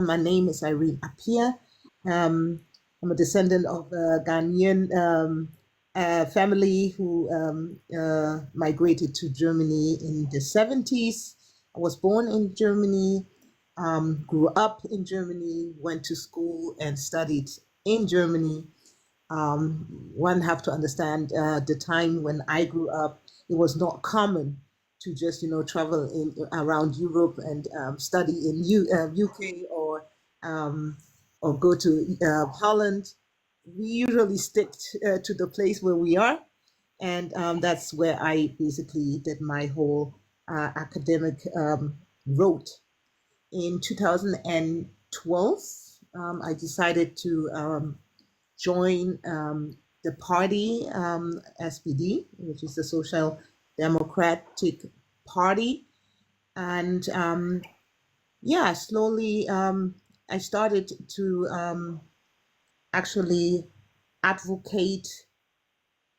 My name is Irene Appiah. I'm a descendant of a Ghanaian family who migrated to Germany in the 70s. I was born in Germany, grew up in Germany, went to school and studied in Germany. One have to understand the time when I grew up, it was not common to just travel in around Europe and study in UK um, or go to Holland. We usually stick to the place where we are, and that's where I basically did my whole academic road. In 2012, I decided to join the party, SPD, which is the Social Democratic Party. And yeah, slowly I started to actually advocate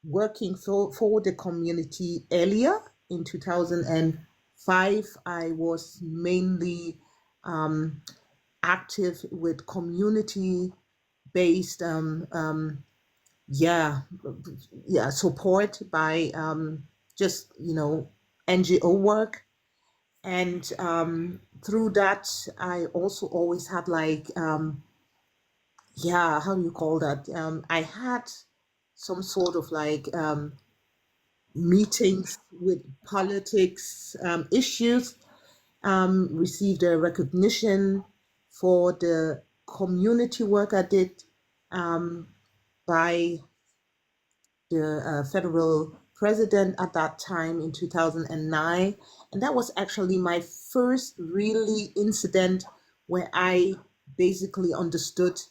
working for the community earlier. In 2005, I was mainly active with community based yeah support by just NGO work. And through that I also always had like how do you call that, I had some sort of like meetings with politics issues, received a recognition for the community work I did by the federal president at that time in 2009. And that was actually my first really incident where I basically understood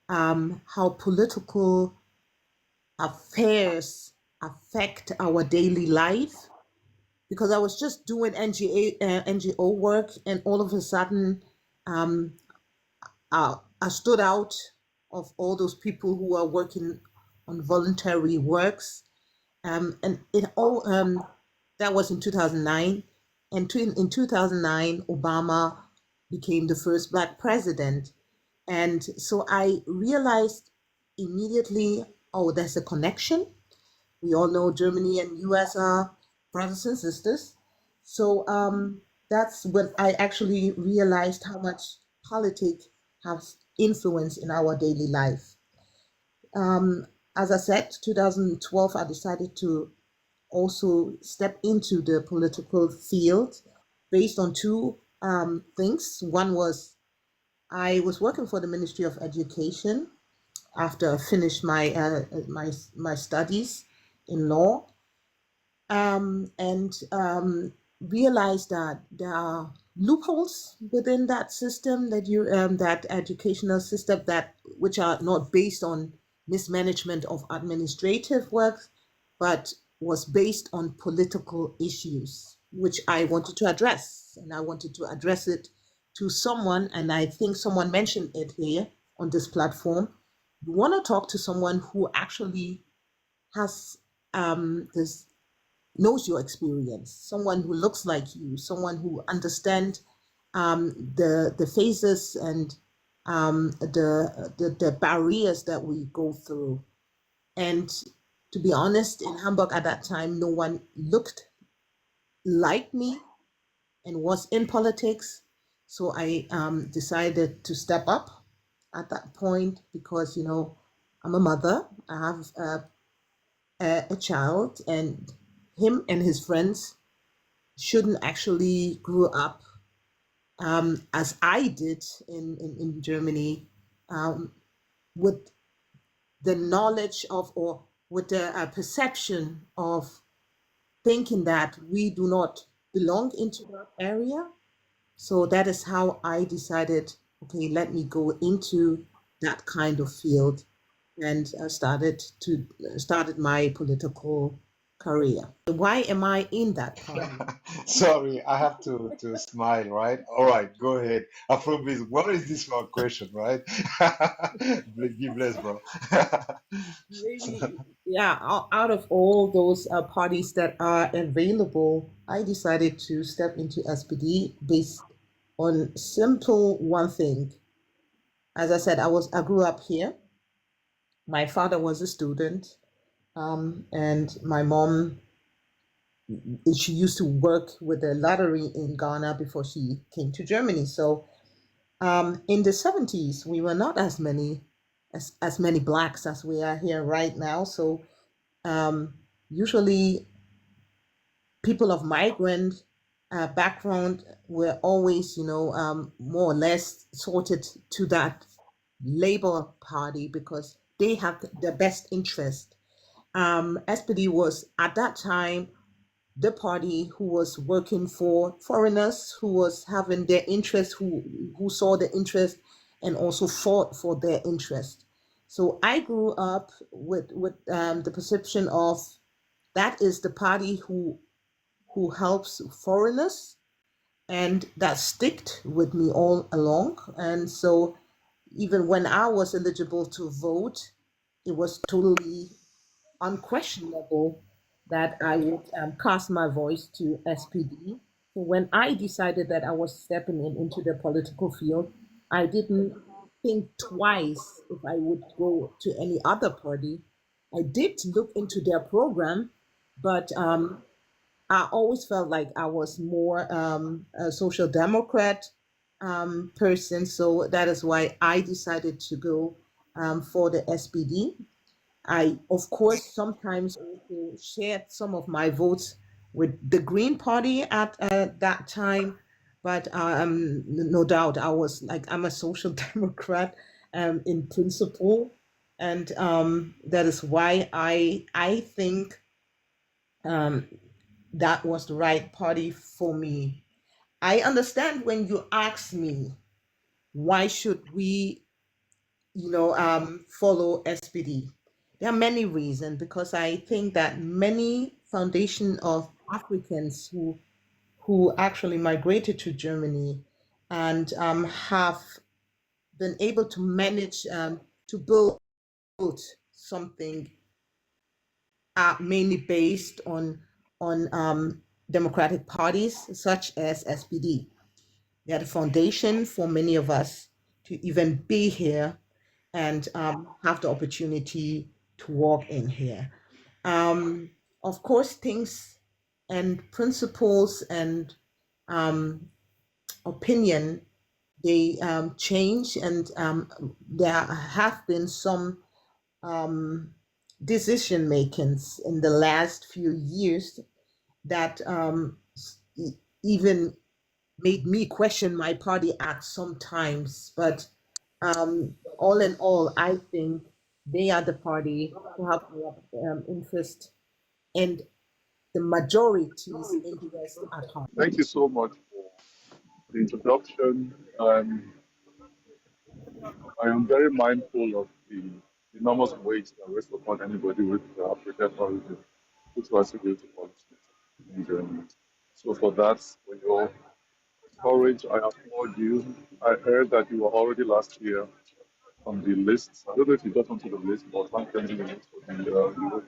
how political affairs affect our daily life. Because I was just doing NGO work, and all of a sudden, I stood out of all those people who are working on voluntary works. And it all that was in 2009. And in 2009, Obama became the first Black president. And so I realized immediately, oh, there's a connection. We all know Germany and US are brothers and sisters. So that's when I actually realized how much politics has influence in our daily life. As I said, 2012, I decided to also step into the political field based on two things. One was I was working for the Ministry of Education after I finished my studies in law, and realized that there are loopholes within that system, that educational system, that which are not based on mismanagement of administrative work, but was based on political issues, which I wanted to address. And I wanted to address it to someone, and I think someone mentioned it here on this platform. You want to talk to someone who actually has this knows your experience, someone who looks like you, someone who understands the phases and the barriers that we go through. And to be honest, in Hamburg at that time, no one looked like me and was in politics. So I decided to step up at that point because, I'm a mother, I have a child, and him and his friends shouldn't actually grow up as I did in Germany, with the knowledge of, or with the perception of thinking that we do not belong into that area. So that is how I decided, okay, let me go into that kind of field, and started my political career. Why am I in that party? Sorry, I have to smile, right? All right, go ahead. Afrobiz, what is this for a question, right? Be blessed, bro. Really, yeah, out of all those parties that are available, I decided to step into SPD based on simple one thing. As I said, I grew up here. My father was a student, and my mom, she used to work with the lottery in Ghana before she came to Germany. So in the 70s, we were not as many blacks as we are here right now. So um, usually people of migrant background were always, more or less sorted to that Labour Party because they have the best interest. SPD was at that time the party who was working for foreigners, who was having their interest, who saw the interest and also fought for their interest. So I grew up with the perception of that is the party who helps foreigners, and that sticked with me all along. And so even when I was eligible to vote, it was totally unquestionable that I would cast my voice to SPD. So when I decided that I was stepping into the political field, I didn't think twice if I would go to any other party. I did look into their program, but I always felt like I was more a social democrat person. So that is why I decided to go for the SPD. I, of course, sometimes also shared some of my votes with the Green Party at that time, but no doubt I was like, I'm a social democrat in principle, and that is why I think um, that was the right party for me. I understand when you ask me why should we, follow SPD. There are many reasons because I think that many foundation of Africans who actually migrated to Germany and have been able to manage to build something mainly based on democratic parties such as SPD. They are the foundation for many of us to even be here and have the opportunity to walk in here. Um, of course, things and principles and um, opinion they change, and there have been some um, decision makings in the last few years that even made me question my party at some times. But all in all, I think they are the party who have our interest and the majority's interest at heart. Thank you so much for the introduction. I am very mindful of the enormous weight that rests upon anybody with African origin who tries to go to politics in Germany. So for that, for your courage, I applaud you. I heard that you were already last year on the list. I don't know if you got onto the list, but I'm telling you for the European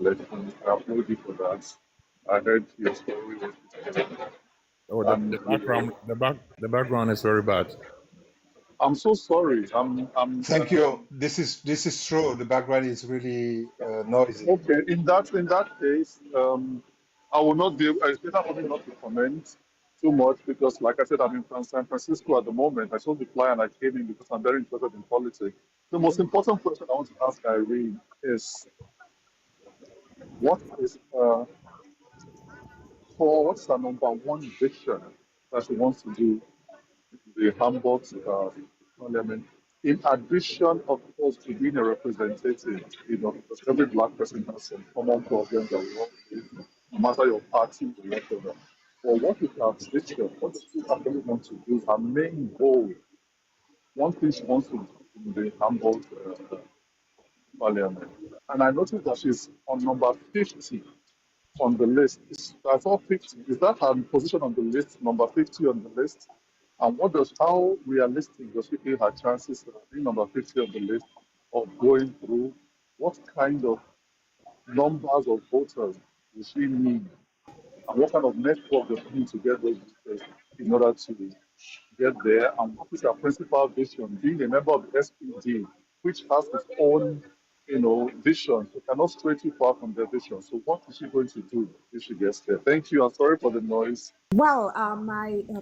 election. I applaud you for that. I heard your story was Oh, and the background is very bad. I'm so sorry. Thank you. This is true. The background is really noisy. Okay. In that case, I will not be. It's better for me not to comment too much because, like I said, I'm in San Francisco at the moment. I saw the flyer and I came in because I'm very interested in politics. The most important question I want to ask Irene is, what is what's the number one vision that she wants to do the Hamburg parliament, in addition, of course, to being a representative, because every black person has some common problems that we all face, no matter your party or whatever. But what is her vision? What does she actually want to do? Her main goal, one thing she wants to do in the Hamburg parliament. And I noticed that she's on number 50 on the list. I saw 50. Is that her position on the list, number 50 on the list? And how realistic does she feel her chances of being number 50 on the list of going through? What kind of numbers of voters does she need? And what kind of network does she need to get those voters in order to get there? And what is our principal vision? Being a member of the SPD, which has its own, vision, we cannot stray too far from their vision. So what is she going to do if she gets there? Thank you. I'm sorry for the noise. Well,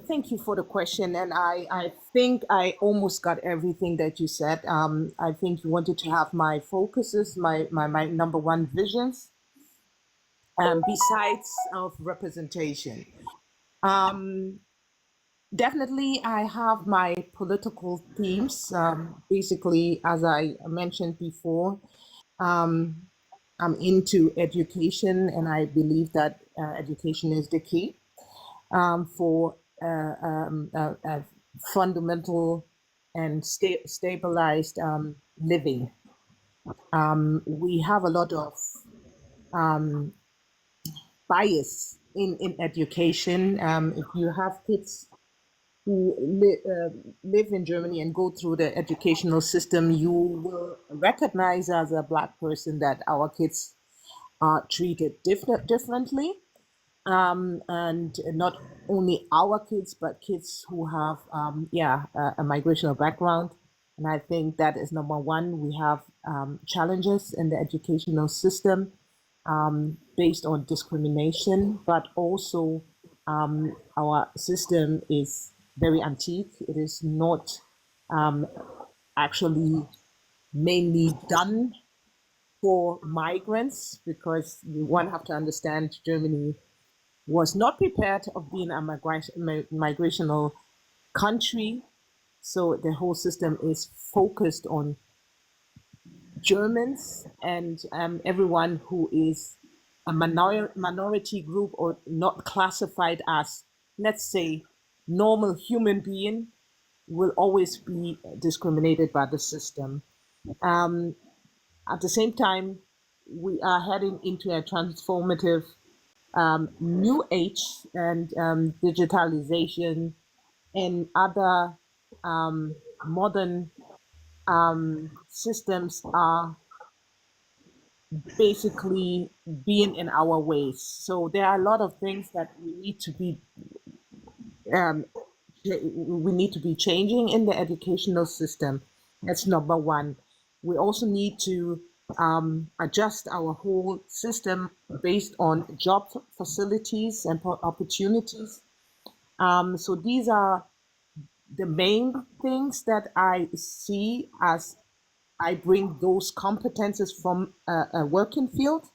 thank you for the question, and I think I almost got everything that you said. I think you wanted to have my focuses, my number one visions, besides of representation. Definitely, I have my political themes. Basically, as I mentioned before, I'm into education, and I believe that education is the key for fundamental and stabilized living. We have a lot of bias in education. If you have kids who live in Germany and go through the educational system, you will recognize as a Black person that our kids are treated differently. And not only our kids, but kids who have, a migrational background. And I think that is number one. We have challenges in the educational system based on discrimination, but also our system is very antique. It is not actually mainly done for migrants, because one have to understand Germany was not prepared of being a migrational country. So the whole system is focused on Germans and everyone who is a minority group or not classified as, let's say, normal human being will always be discriminated by the system. At the same time, we are heading into a transformative new age, and digitalization and other modern systems are basically being in our ways. So there are a lot of things that we need to be changing in the educational system. That's number one. We also need to adjust our whole system based on job facilities and opportunities. So these are the main things that I see as I bring those competences from a working field.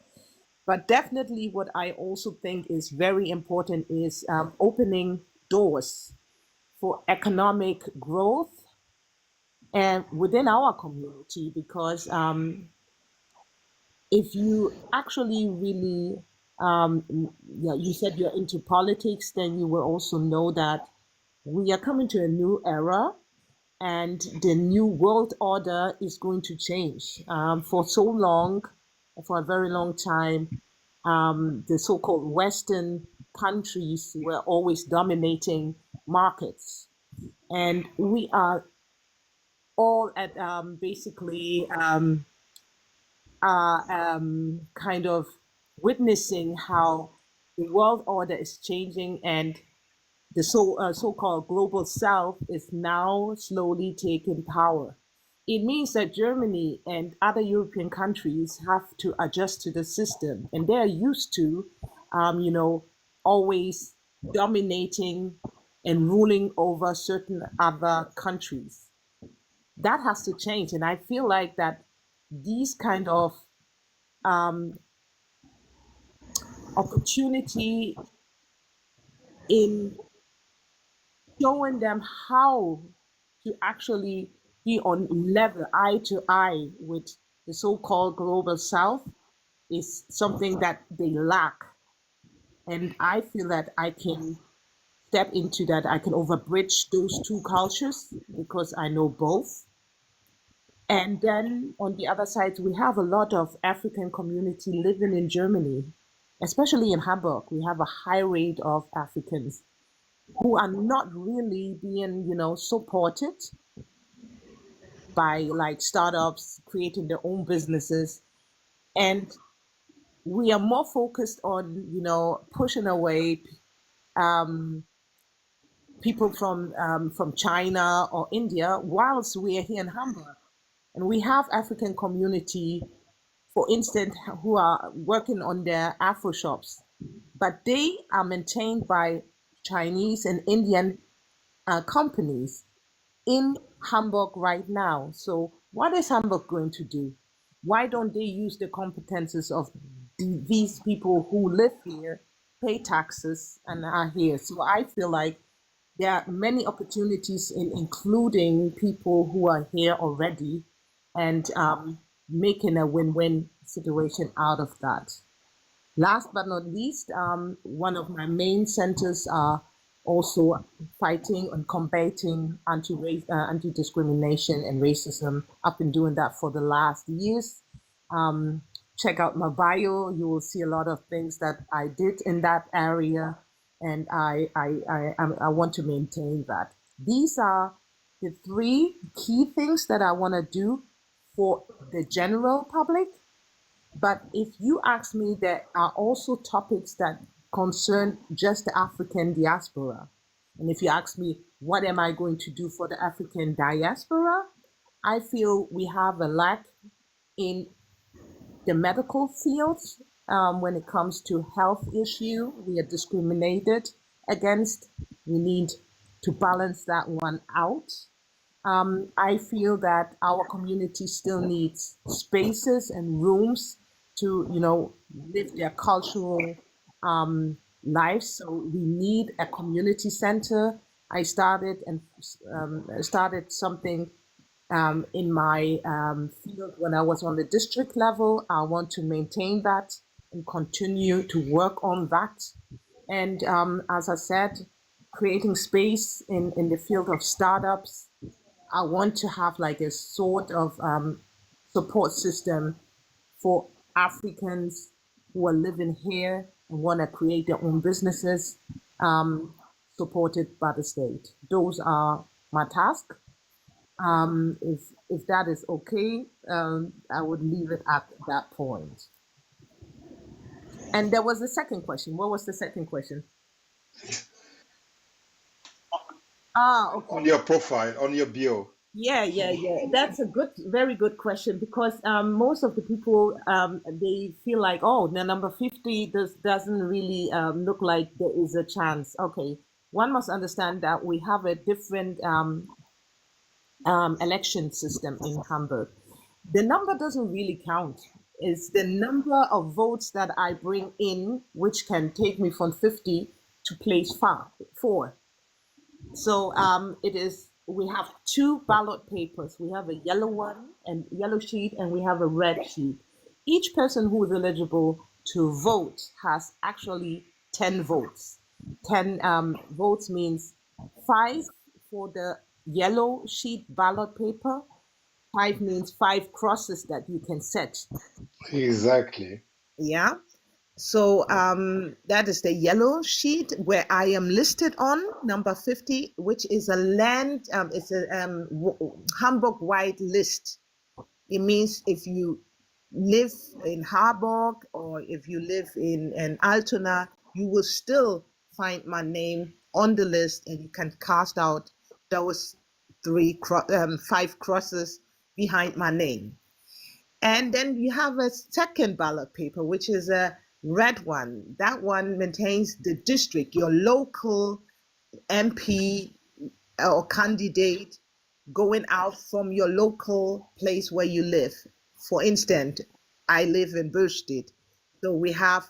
But definitely, what I also think is very important is opening doors for economic growth and within our community, because if you actually really, you said you're into politics, then you will also know that we are coming to a new era, and the new world order is going to change. For so long, for a very long time, the so-called Western countries were always dominating markets, and we are all at basically kind of witnessing how the world order is changing, and the so-called global south is now slowly taking power. It means that Germany and other European countries have to adjust to the system, and they're used to, always dominating and ruling over certain other countries. That has to change, and I feel like that these kind of opportunity in showing them how to actually be on level, eye to eye with the so-called global south, is something that they lack. And I feel that I can step into that. I can overbridge those two cultures because I know both. And then on the other side, we have a lot of African community living in Germany, especially in Hamburg. We have a high rate of Africans who are not really being, supported by like startups creating their own businesses. And we are more focused on, pushing away people from China or India, whilst we are here in Hamburg. And we have African community, for instance, who are working on their Afro shops, but they are maintained by Chinese and Indian companies in Hamburg right now. So what is Hamburg going to do? Why don't they use the competences of these people who live here, pay taxes, and are here? So I feel like there are many opportunities in including people who are here already and making a win-win situation out of that. Last but not least, one of my main centers are also fighting and combating anti-discrimination and racism. I've been doing that for the last years. Check out my bio. You will see a lot of things that I did in that area, and I want to maintain that. These are the three key things that I want to do for the general public. But if you ask me, there are also topics that concern just the African diaspora. And if you ask me, what am I going to do for the African diaspora? I feel we have a lack in the medical fields when it comes to health issue. We are discriminated against. We need to balance that one out. I feel that our community still needs spaces and rooms to, live their cultural lives. So we need a community center. I started something in my field when I was on the district level. I want to maintain that and continue to work on that. And as I said, creating space in the field of startups. I want to have like a sort of support system for Africans who are living here and want to create their own businesses, supported by the state. Those are my tasks. If that is okay, I would leave it at that point. And there was the second question. What was the second question? Okay. On your profile, on your bio. Yeah. That's a very good question, because most of the people they feel like, oh, the number 50 doesn't really look like there is a chance. Okay, one must understand that we have a different election system in Hamburg. The number doesn't really count. It's the number of votes that I bring in, which can take me from 50 to place 4. So we have 2 ballot papers. We have a yellow sheet, and we have a red sheet. Each person who is eligible to vote has actually 10 votes. 10 votes means 5 for the yellow sheet ballot paper. 5 means 5 crosses that you can set. Exactly. Yeah. So that is the yellow sheet where I am listed on number 50, which is a Hamburg-wide list. It means if you live in Harburg or if you live in Altona, you will still find my name on the list, and you can cast out those 5 crosses behind my name. And then you have a second ballot paper, which is a red one. That one maintains the district, your local MP or candidate going out from your local place where you live. For instance, I live in Billstedt, so we have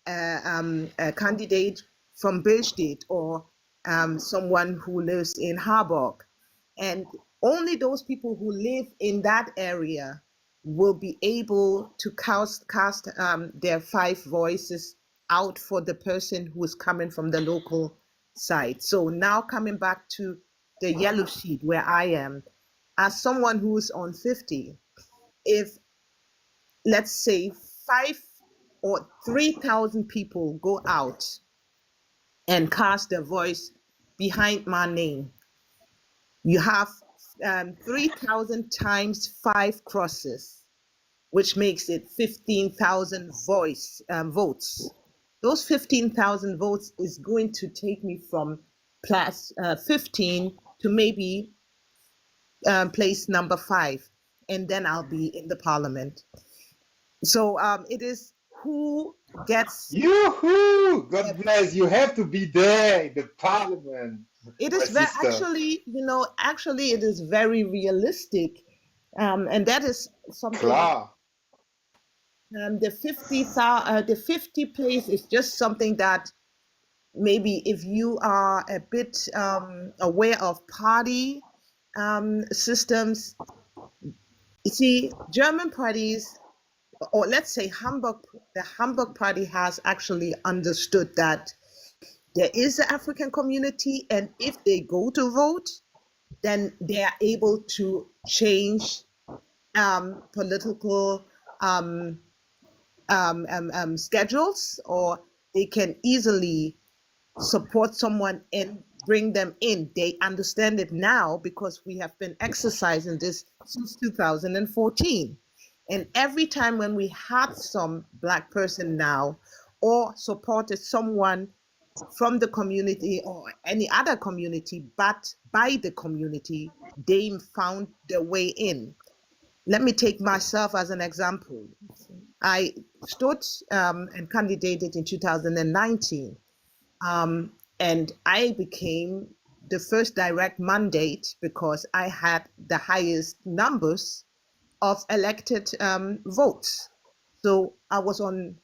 a candidate from Billstedt or someone who lives in Harburg. And only those people who live in that area will be able to cast their 5 voices out for the person who is coming from the local side. So now coming back to the yellow sheet where I am, as someone who's on 50, if let's say 5 or 3,000 people go out and cast their voice behind my name, you have 3,000 times 5 crosses, which makes it 15,000 votes. Those 15,000 votes is going to take me from plus 15 to maybe place number 5, and then I'll be in the parliament. So it is who gets. Yoo-hoo! God bless. You have to be there in the parliament, It my is very sister. actually it is very realistic, and that is something. Klar. The 50 place is just something that maybe if you are a bit aware of party systems, you see, German parties, or let's say the Hamburg party has actually understood that there is an African community, and if they go to vote, then they are able to change political schedules, or they can easily support someone and bring them in. They understand it now because we have been exercising this since 2014. And every time when we had some Black person now or supported someone from the community or any other community, but by the community, they found their way in. Let me take myself as an example. I stood and candidated in 2019. And I became the first direct mandate because I had the highest numbers of elected votes. So I was on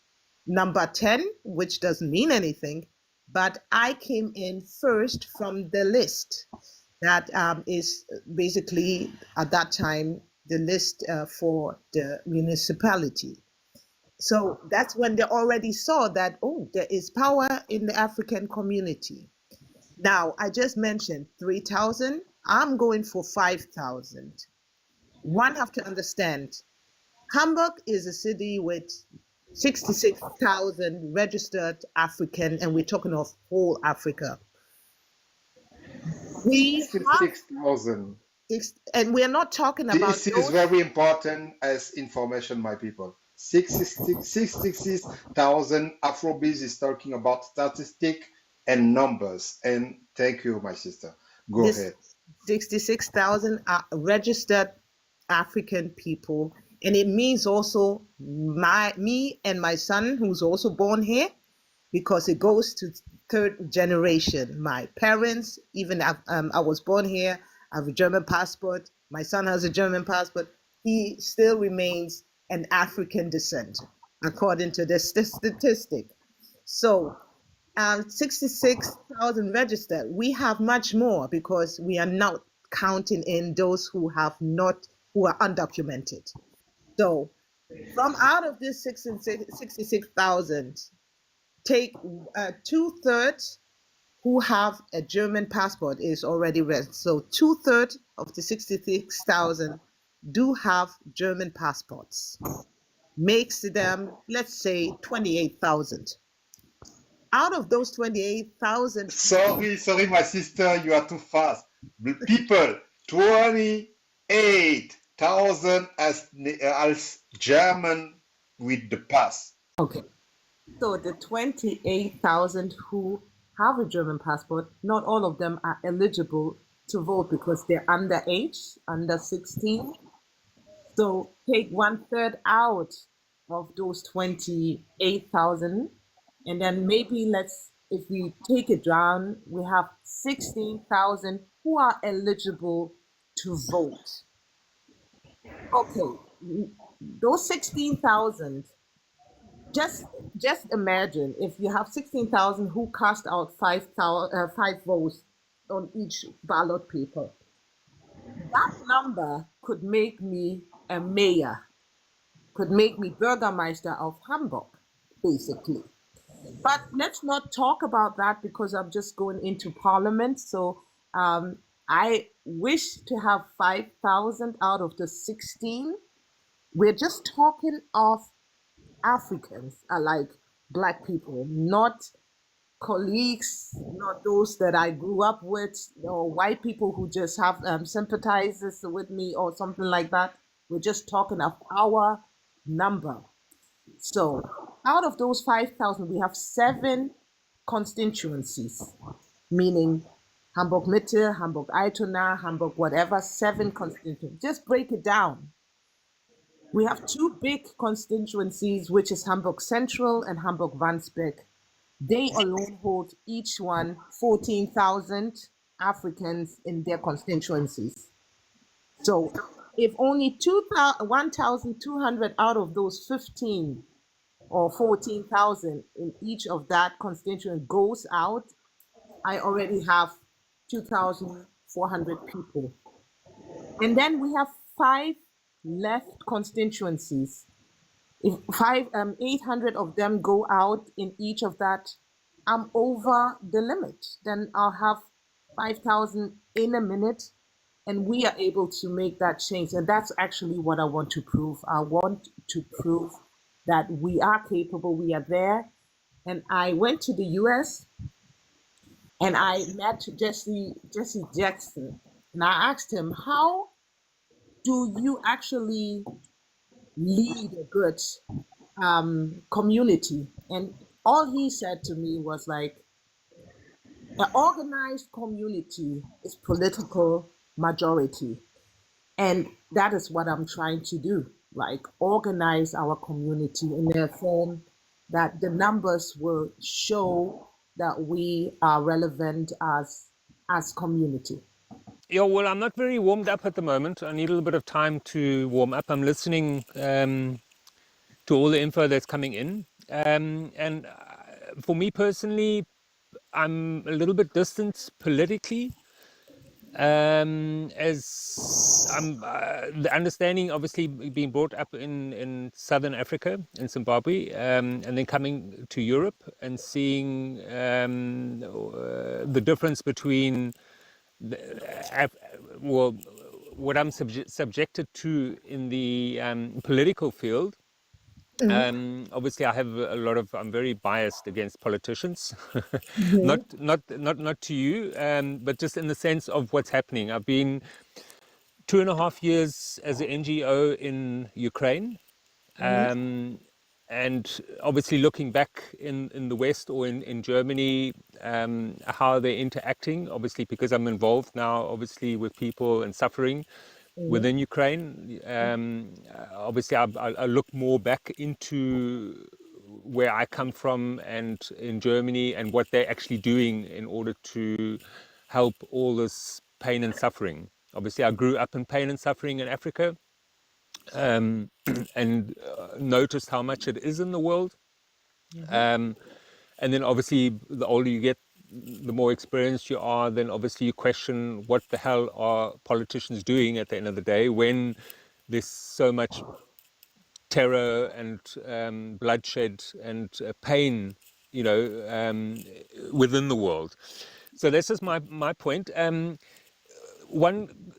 number 10, which doesn't mean anything, but I came in first from the list that is basically at that time the list for the municipality. So that's when they already saw that, oh, there is power in the African community. Now, I just mentioned 3,000. I'm going for 5,000. One have to understand, Hamburg is a city with 66,000 registered African, and we're talking of whole Africa. We have 66,000. and we're not talking about This is very important as information, my people. 66,000. Afrobiz is talking about statistic and numbers. And thank you, my sister. Go ahead. 66,000 registered African people, and it means also me and my son, who's also born here, because it goes to third generation. My parents, even I was born here. I have a German passport. My son has a German passport. He still remains an African descent, according to this statistic. So 66,000 registered. We have much more because we are not counting in those who are undocumented. So from out of this 66,000, take 2/3 who have a German passport is already registered. So 2/3 of the 66,000 do have German passports. Makes them, let's say, 28,000. Out of those 28,000. Sorry, my sister, you are too fast. People, 28,000 as German with the pass. Okay. So the 28,000 who have a German passport, not all of them are eligible to vote because they're underage, under 16. So take 1/3 out of those 28,000, and then maybe if we take it down, we have 16,000 who are eligible to vote. Okay, those 16,000, just imagine if you have 16,000 who cast out 5 votes on each ballot paper. That number could make me a mayor, could make me Bürgermeister of Hamburg, basically. But let's not talk about that because I'm just going into parliament. So I wish to have 5,000 out of the 16. We're just talking of Africans, like Black people, not colleagues, not those that I grew up with, or white people who just have sympathizers with me or something like that. We're just talking of our number. So out of those 5,000, we have 7 constituencies, meaning Hamburg Mitte, Hamburg Altona, Hamburg whatever, 7 constituencies. Just break it down. We have 2 big constituencies, which is Hamburg Central and Hamburg Wandsbek. They alone hold each one 14,000 Africans in their constituencies. So if only 1,200 out of those 15 or 14,000 in each of that constituent goes out, I already have 2,400 people. And then we have 5 left constituencies. If 800 of them go out in each of that, I'm over the limit. Then I'll have 5,000 in a minute, and we are able to make that change. And that's actually what I want to prove. I want to prove that we are capable, we are there. And I went to the US and I met Jesse Jackson, and I asked him, how do you actually lead a good community? And all he said to me was like, an organized community is political majority. And that is what I'm trying to do, like organize our community in a form that the numbers will show that we are relevant as community. Yeah, well, I'm not very warmed up at the moment. I need a little bit of time to warm up. I'm listening to all the info that's coming in. And for me personally, I'm a little bit distant politically. As I'm the understanding, obviously being brought up in Southern Africa, in Zimbabwe, and then coming to Europe and seeing the difference between well, what I'm subjected to in the political field. Obviously, I have a lot of. I'm very biased against politicians, not to you, but just in the sense of what's happening. I've been 2.5 years as an NGO in Ukraine, and obviously looking back in the West or in Germany, how they're interacting. Obviously, because I'm involved now, obviously with people and suffering within Ukraine. Obviously, I look more back into where I come from and in Germany and what they're actually doing in order to help all this pain and suffering. Obviously, I grew up in pain and suffering in Africa, and noticed how much it is in the world. And then obviously, the older you get, the more experienced you are, then obviously you question what the hell are politicians doing at the end of the day when there's so much terror and bloodshed and pain, within the world. So this is my point. One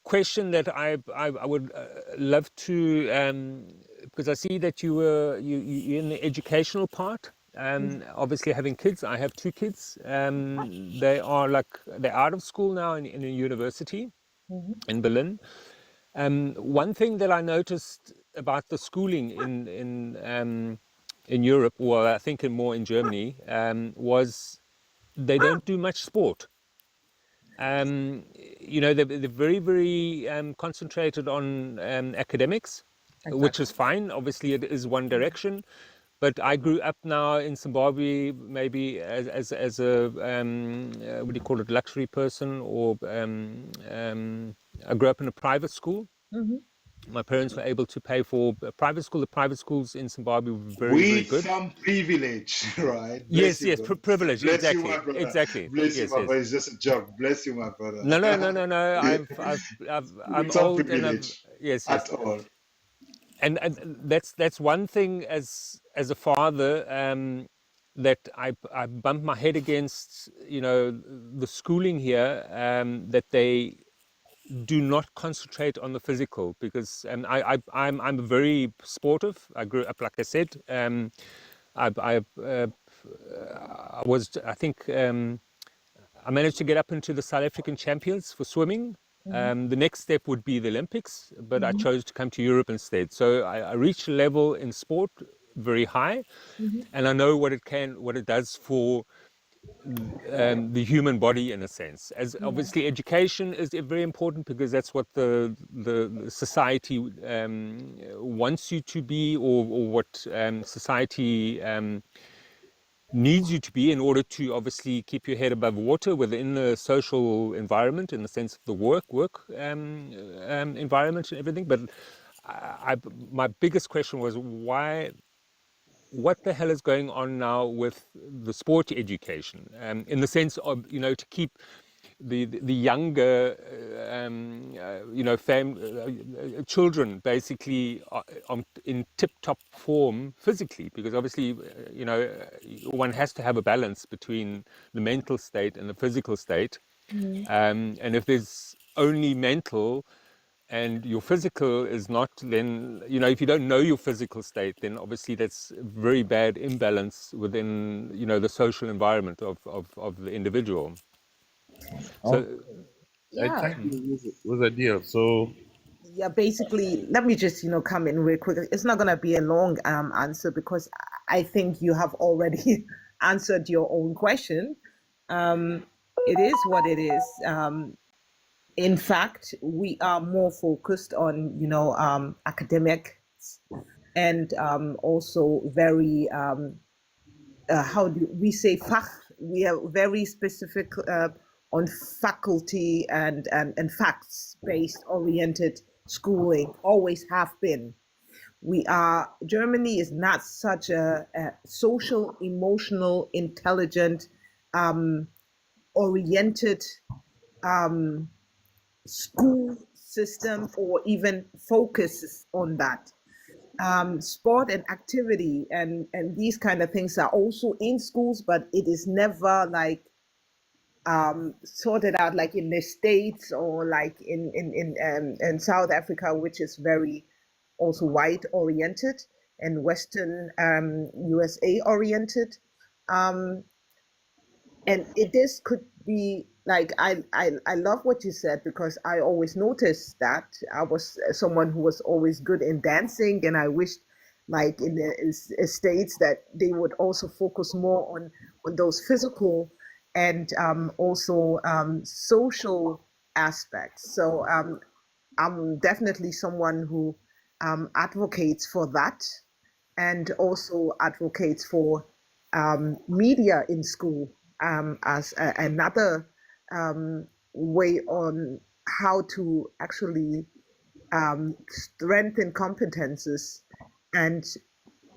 question that I would love to, because I see that you're in the educational part. Obviously having kids, I have 2 kids. They're out of school now in a university in Berlin. One thing that I noticed about the schooling in Europe, or I think more in Germany, was they don't do much sport. They're very, very concentrated on academics, which is fine. Obviously, it is one direction. But I grew up now in Zimbabwe, maybe as a what do you call it, luxury person, or I grew up in a private school. My parents were able to pay for a private school. The private schools in Zimbabwe were very, very With good. some privilege, right? Yes, Bless you, yes, brother. privilege. Bless Exactly, you, my brother. exactly. Bless you, Yes, my yes. brother. It's just a joke. Bless you, my brother. No. I'm With some old and privilege yes. at all. And that's one thing as a father, that I bump my head against, the schooling here, that they do not concentrate on the physical, because I'm very sportive. I grew up, like I said, I think I managed to get up into the South African champions for swimming. The next step would be the Olympics, but I chose to come to Europe instead. So I reached a level in sport very high, and I know what it does for the human body in a sense. As obviously education is very important because that's what the society wants you to be, or what society needs you to be in order to obviously keep your head above water within the social environment, in the sense of the work environment and everything. But my biggest question was what the hell is going on now with the sport education, in the sense of, to keep the younger, children basically in tip-top form physically, because obviously, one has to have a balance between the mental state and the physical state. And if there's only mental, and your physical is not, then, if you don't know your physical state, then obviously that's very bad imbalance within, the social environment of the individual. So, I Yeah. thank you with a deal. So, Yeah, basically, let me just, come in real quick. It's not going to be a long answer because I think you have already answered your own question. It is what it is. In fact, we are more focused on, academics, and also very, how do we say, fach? We are very specific on faculty and facts based oriented schooling, always have been. Germany is not such a social, emotional, intelligent, oriented school system, or even focuses on that. Sport and activity and these kind of things are also in schools, but it is never like sorted out like in the States, or like in South Africa, which is very also white oriented and Western USA oriented. Um, and this could be like, I love what you said, because I always noticed that I was someone who was always good in dancing, and I wished like in the states that they would also focus more on those physical and also social aspects. So I'm definitely someone who advocates for that, and also advocates for media in school as another way on how to actually strengthen competences, and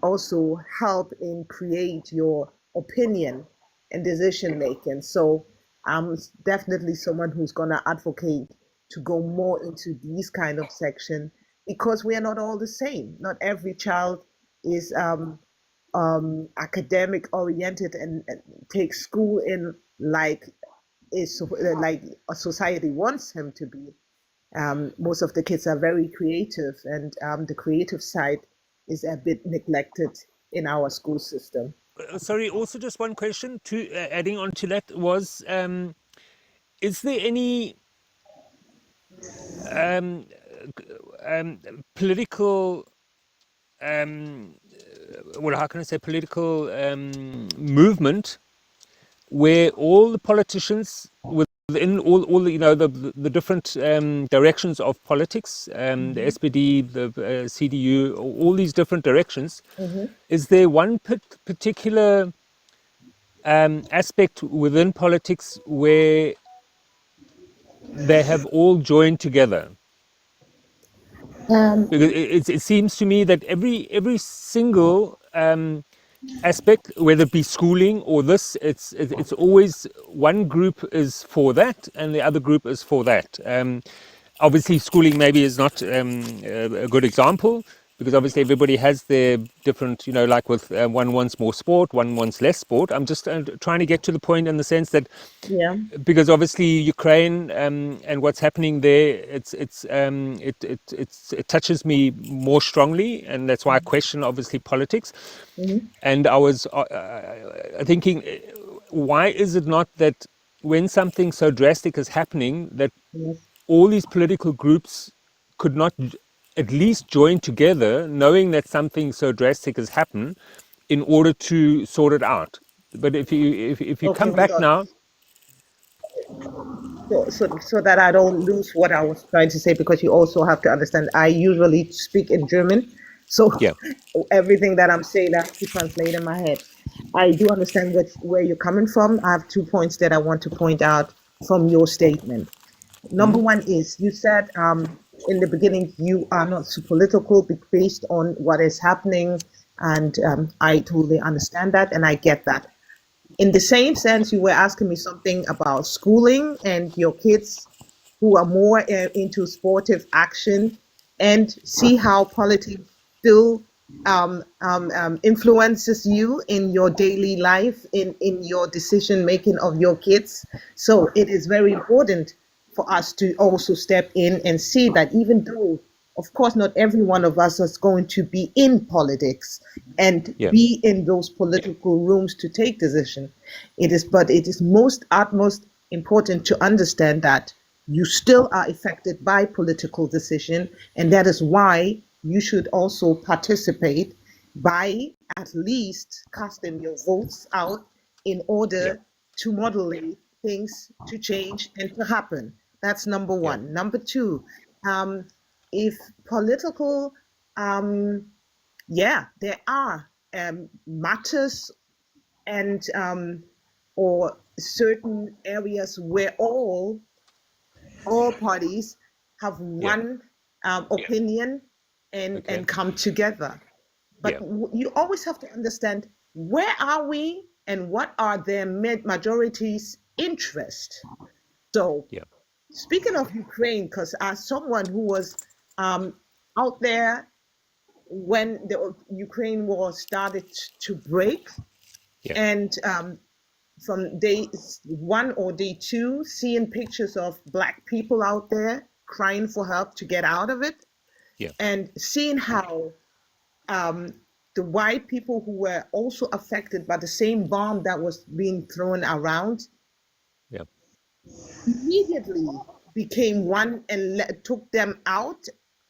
also help in create your opinion and decision making. So I'm definitely someone who's gonna advocate to go more into these kind of section, because we are not all the same. Not every child is academic oriented and takes school in like like a society wants him to be. Most of the kids are very creative, and the creative side is a bit neglected in our school system. sorry, also just one question to adding on to that was, is there any political, well, how can I say, political movement where all the politicians within all the, the different directions of politics, the SPD, the CDU, all these different directions, is there one particular aspect within politics where they have all joined together? Because it seems to me that every single aspect, whether it be schooling or this, it's always one group is for that and the other group is for that. Obviously, schooling maybe is not a good example, because obviously everybody has their different, like with one wants more sport, one wants less sport. I'm just trying to get to the point in the sense that, Yeah. because obviously Ukraine and what's happening there, it touches me more strongly, and that's why I question obviously politics. And I was thinking, why is it not that when something so drastic is happening, that Yes. all these political groups could not at least join together, knowing that something so drastic has happened, in order to sort it out? but if you Okay, come hold back on. now, So that I don't lose what I was trying to say, because you also have to understand I usually speak in German, so yeah, everything that I'm saying I have to translate in my head. I do understand where you're coming from. I have 2 points that I want to point out from your statement. Number one is you said in the beginning you are not so political based on what is happening, and I totally understand that and I get that. In the same sense, you were asking me something about schooling and your kids who are more into sportive action, and see how politics still influences you in your daily life, in your decision making of your kids. So it is very important for us to also step in and see that, even though of course not every one of us is going to be in politics and yeah, be in those political rooms to take decision, but it is most utmost important to understand that you still are affected by political decision, and that is why you should also participate by at least casting your votes out in yeah, order to moderate things to change and to happen. That's number yeah, one. Number two, um, if political, um, yeah, there are matters and or certain areas where all parties have yeah. one opinion Okay. and come together. But Yeah, you always have to understand, where are we and what are their majority's interest. So yeah, speaking of Ukraine, because as someone who was um, out there when the Ukraine war started to break, yeah, and from day one or day two, seeing pictures of Black people out there crying for help to get out of it, yeah, and seeing how um, the white people who were also affected by the same bomb that was being thrown around yeah, immediately became one and took them out,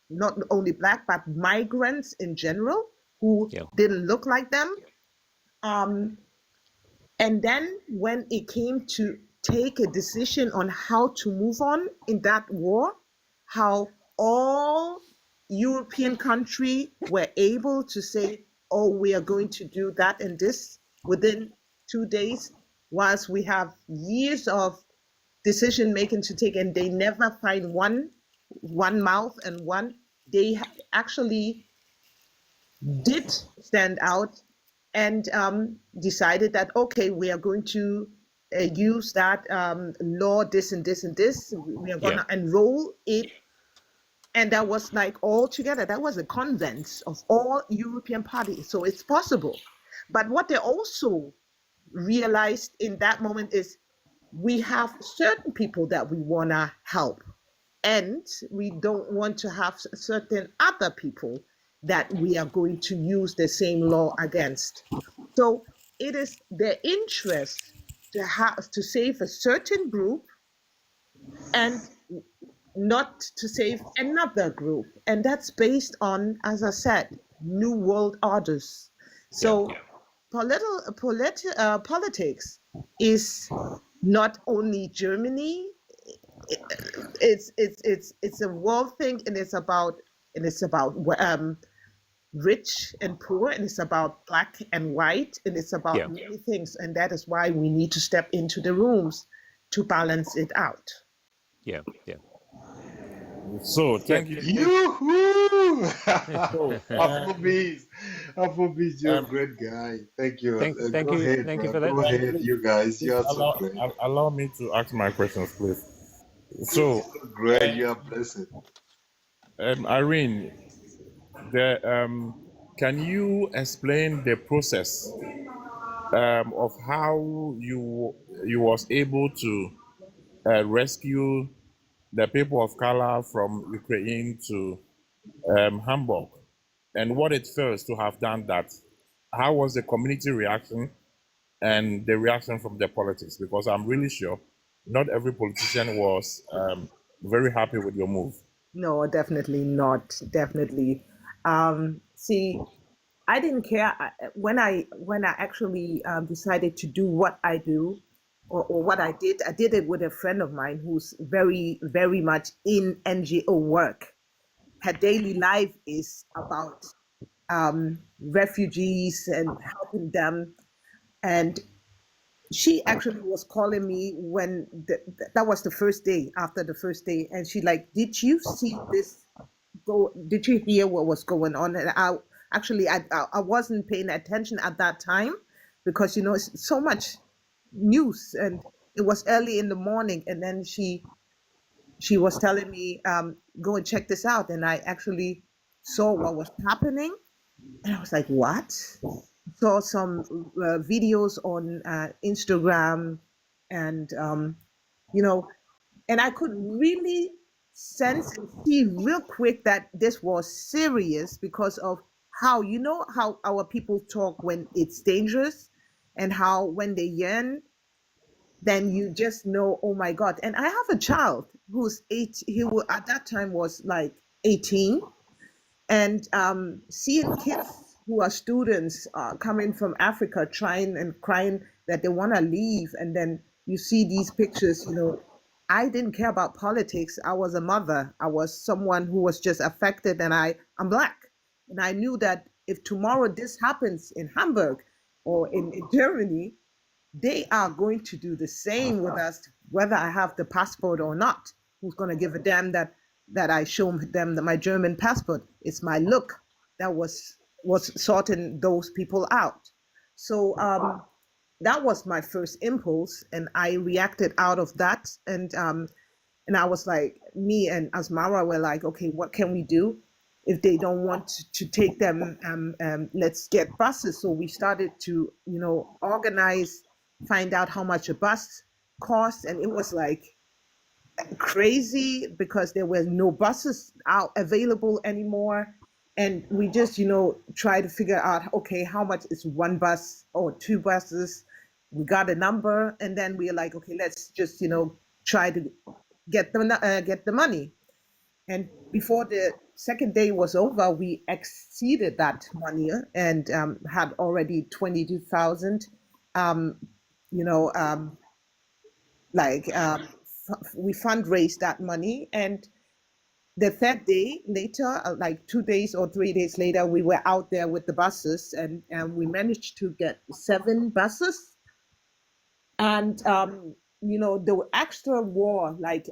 not only Black, but migrants in general who yeah, didn't look like them. Um, And then when it came to take a decision on how to move on in that war, how all European countries were able to say, oh, we are going to do that and this within 2 days, whilst we have years of decision making to take, and they never find one mouth and one. They actually did stand out and decided that, okay, we are going to use that law, this and this and this. We are going yeah, to enroll it. And that was like all together. That was a convent of all European parties. So it's possible. But what they also realized in that moment is, we have certain people that we want to help, and we don't want to have certain other people that we are going to use the same law against. So it is their interest to save a certain group and not to save another group. And that's based on, as I said, new world orders. yeah, So politics is not only Germany. It's a world thing, and it's about rich and poor, and it's about Black and white, and it's about yeah, many things, and that is why we need to step into the rooms to balance it out. yeah, yeah, So yeah. thank you. Yoo-hoo! So Afrobeats, Afrobeats, you're a great guy. Thank you. Thank Go you, ahead, thank you bro. for that. Go ahead, please, you guys. You please are so great. allow me to ask my questions, please. You're So, so great. You are blessed. Irene, can you explain the process of how you was able to rescue the people of color from Ukraine to Hamburg, and what it feels to have done that? How was the community reaction and the reaction from the politics? Because I'm really sure not every politician was very happy with your move. No, definitely not. Definitely. See, I didn't care when I actually decided to do what I do, or what I did. I did it with a friend of mine who's very, very much in NGO work. Her daily life is about refugees and helping them. And she actually was calling me when that was the first day, after the first day, and she like, did you see this go? Did you hear what was going on? And I wasn't paying attention at that time, because it's so much news, and it was early in the morning. And then she was telling me, go and check this out, and I actually saw what was happening, and I was like, what? Saw some videos on Instagram, and you know, and I could really sense and see real quick that this was serious, because of how our people talk when it's dangerous, and how when they yearn, then you just know, oh my God. And I have a child who's 8, at that time was like 18, and seeing kids who are students coming from Africa trying and crying that they want to leave, and then you see these pictures. I didn't care about politics. I was a mother. I was someone who was just affected, and I'm black, and I knew that if tomorrow this happens in Hamburg or in Germany, they are going to do the same with us, whether I have the passport or not. Who's going to give a damn that I show them my German passport? It's my look that was sorting those people out. So that was my first impulse, and I reacted out of that. And I was like, me and Asmara were like, okay, what can we do? If they don't want to take them, let's get buses. So we started to, organize, find out how much a bus costs, and it was like crazy, because there were no buses out available anymore. And we just, try to figure out, okay, how much is one bus or two buses? We got a number, and then we are like, okay, let's just, try to get the money. And before the second day was over, we exceeded that money, and had already 22,000. Um, you know, like we fundraised that money, and the third day later, like 2 days or 3 days later, we were out there with the buses, and we managed to get 7 buses. And the extra war, like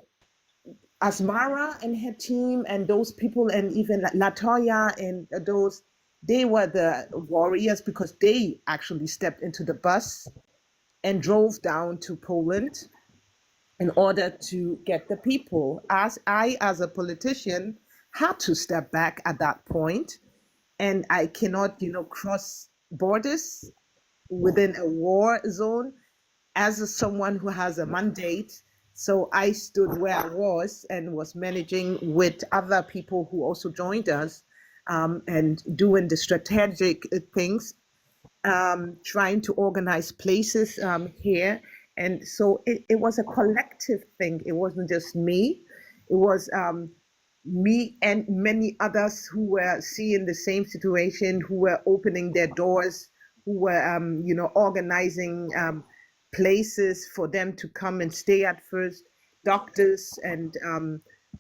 Asmara and her team and those people, and even Latoya and those, they were the warriors, because they actually stepped into the bus and drove down to Poland in order to get the people. As a politician, had to step back at that point, and I cannot, cross borders within a war zone someone who has a mandate. So I stood where I was and was managing with other people who also joined us, and doing the strategic things, trying to organize places here. And so it was a collective thing. It wasn't just me. It was me and many others who were seeing the same situation, who were opening their doors, who were, organizing places for them to come and stay at first. Doctors and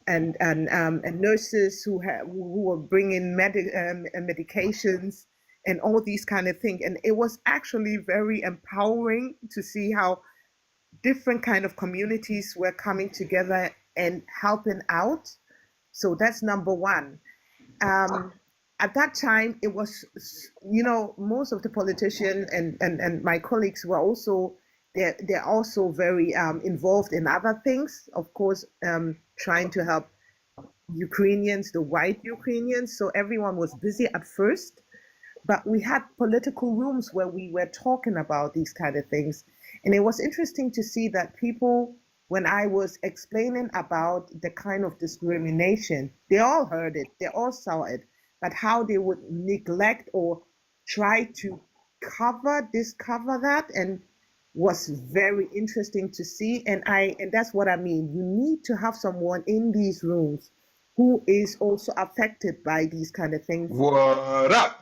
nurses who were bringing medications and all these kind of things. And it was actually very empowering to see how different kind of communities were coming together and helping out. So that's number one. At that time, it was, most of the politicians and my colleagues were also, they're also very involved in other things, of course, trying to help Ukrainians, the white Ukrainians. So everyone was busy at first, but we had political rooms where we were talking about these kind of things. And it was interesting to see that people, when I was explaining about the kind of discrimination, they all heard it, they all saw it, but how they would neglect or try to discover that, and was very interesting to see. And that's what I mean. You need to have someone in these rooms who is also affected by these kind of things. What up?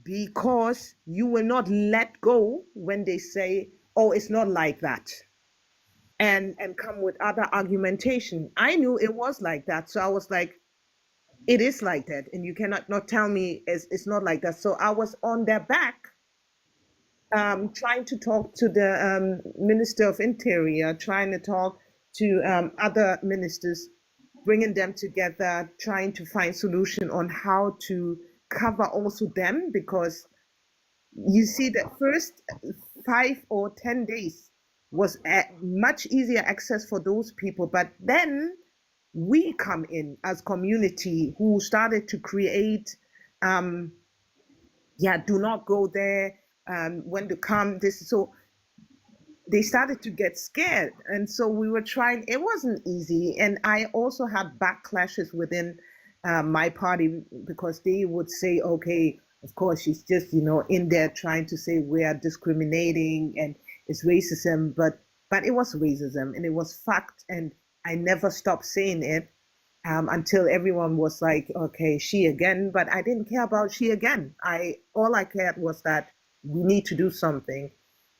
because you will not let go when they say, oh, it's not like that, and come with other argumentation. I knew it was like that, so I was like, it is like that, and you cannot not tell me it's not like that. So I was on their back, trying to talk to the Minister of Interior, trying to talk to other ministers, bringing them together, trying to find solution on how to cover also them, because you see that first 5 or 10 days was much easier access for those people, but then we come in as community who started to create do not go there, when to come this. So they started to get scared, and so we were trying. It wasn't easy, and I also had backlashes within my party, because they would say, okay, of course she's just in there trying to say we are discriminating and it's racism, but it was racism and it was fact, and I never stopped saying it until everyone was like, okay, she again. But I didn't care about she again. All I cared was that we need to do something,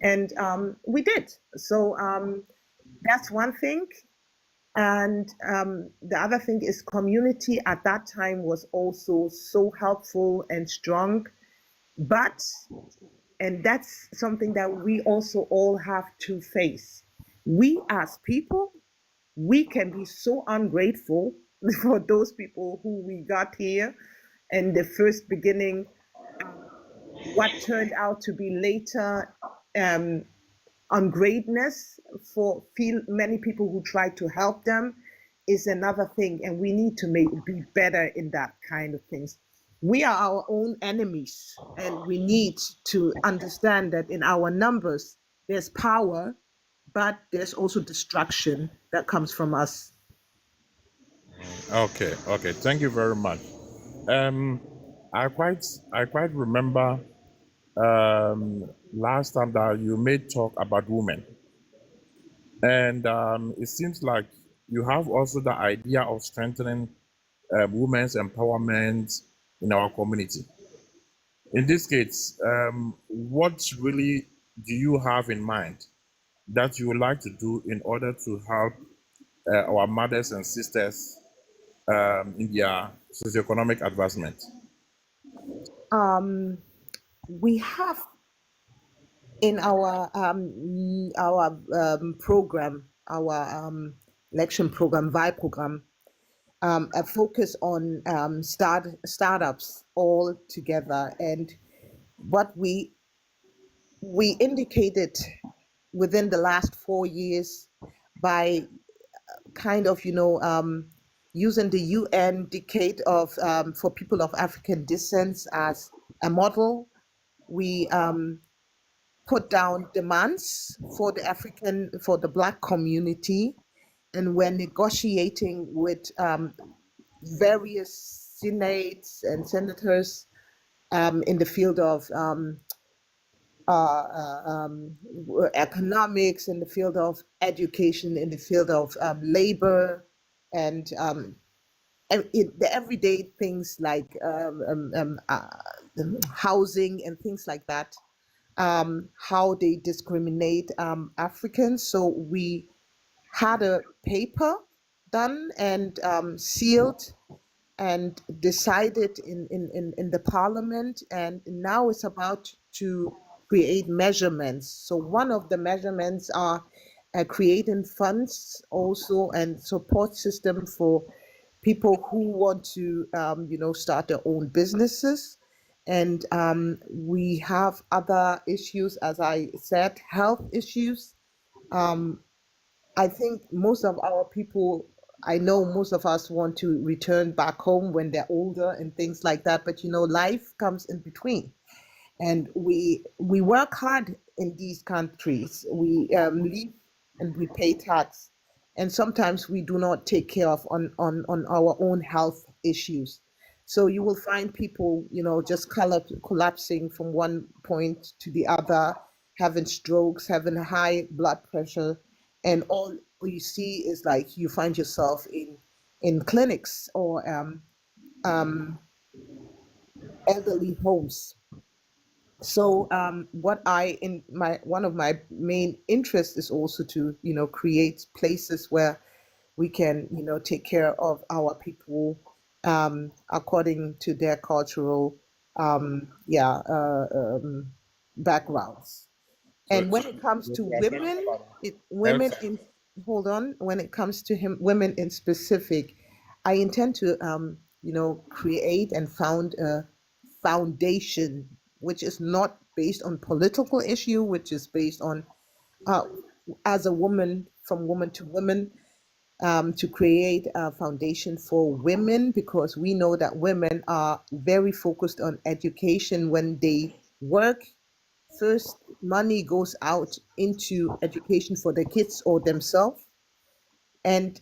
and we did. So that's one thing. And the other thing is community at that time was also so helpful and strong. But, and that's something that we also all have to face. We as people, we can be so ungrateful for those people who we got here in the first beginning. What turned out to be later ungratefulness for many people who tried to help them is another thing, and we need to be better in that kind of things. We are our own enemies, and we need to understand that in our numbers there's power, but there's also destruction that comes from us. Okay, thank you very much. I quite remember last time that you made talk about women, and it seems like you have also the idea of strengthening women's empowerment in our community. In this case, what really do you have in mind that you would like to do in order to help our mothers and sisters in their socioeconomic advancement? We have in our program, our election program, VI program, a focus on startups all together. And what we indicated within the last 4 years by kind of using the UN decade of for people of African descent as a model. We put down demands for the Black community, and we're negotiating with various senates and senators in the field of economics, in the field of education, in the field of labor, and the everyday things like housing and things like that. How they discriminate Africans. So we had a paper done and sealed and decided in the parliament, and now it's about to create measurements. So one of the measurements are creating funds also and support system for people who want to start their own businesses. And we have other issues, as I said, health issues. I think most of our people, I know most of us want to return back home when they're older and things like that, but life comes in between. And we work hard in these countries. We live and we pay tax, and sometimes we do not take care of on our own health issues. So you will find people, just collapsing from one point to the other, having strokes, having high blood pressure, and all you see is like you find yourself in clinics or elderly homes. So what I in my one of my main interests is also to create places where we can take care of our people according to their cultural yeah backgrounds. So, And when it comes so to we are talking women, about women health. in hold on, when it comes to women in specific, I intend to create and found a foundation which is not based on political issue, which is based on uh, as a woman, from woman to woman, to create a foundation for women, because we know that women are very focused on education. When they work, first money goes out into education for their kids or themselves, and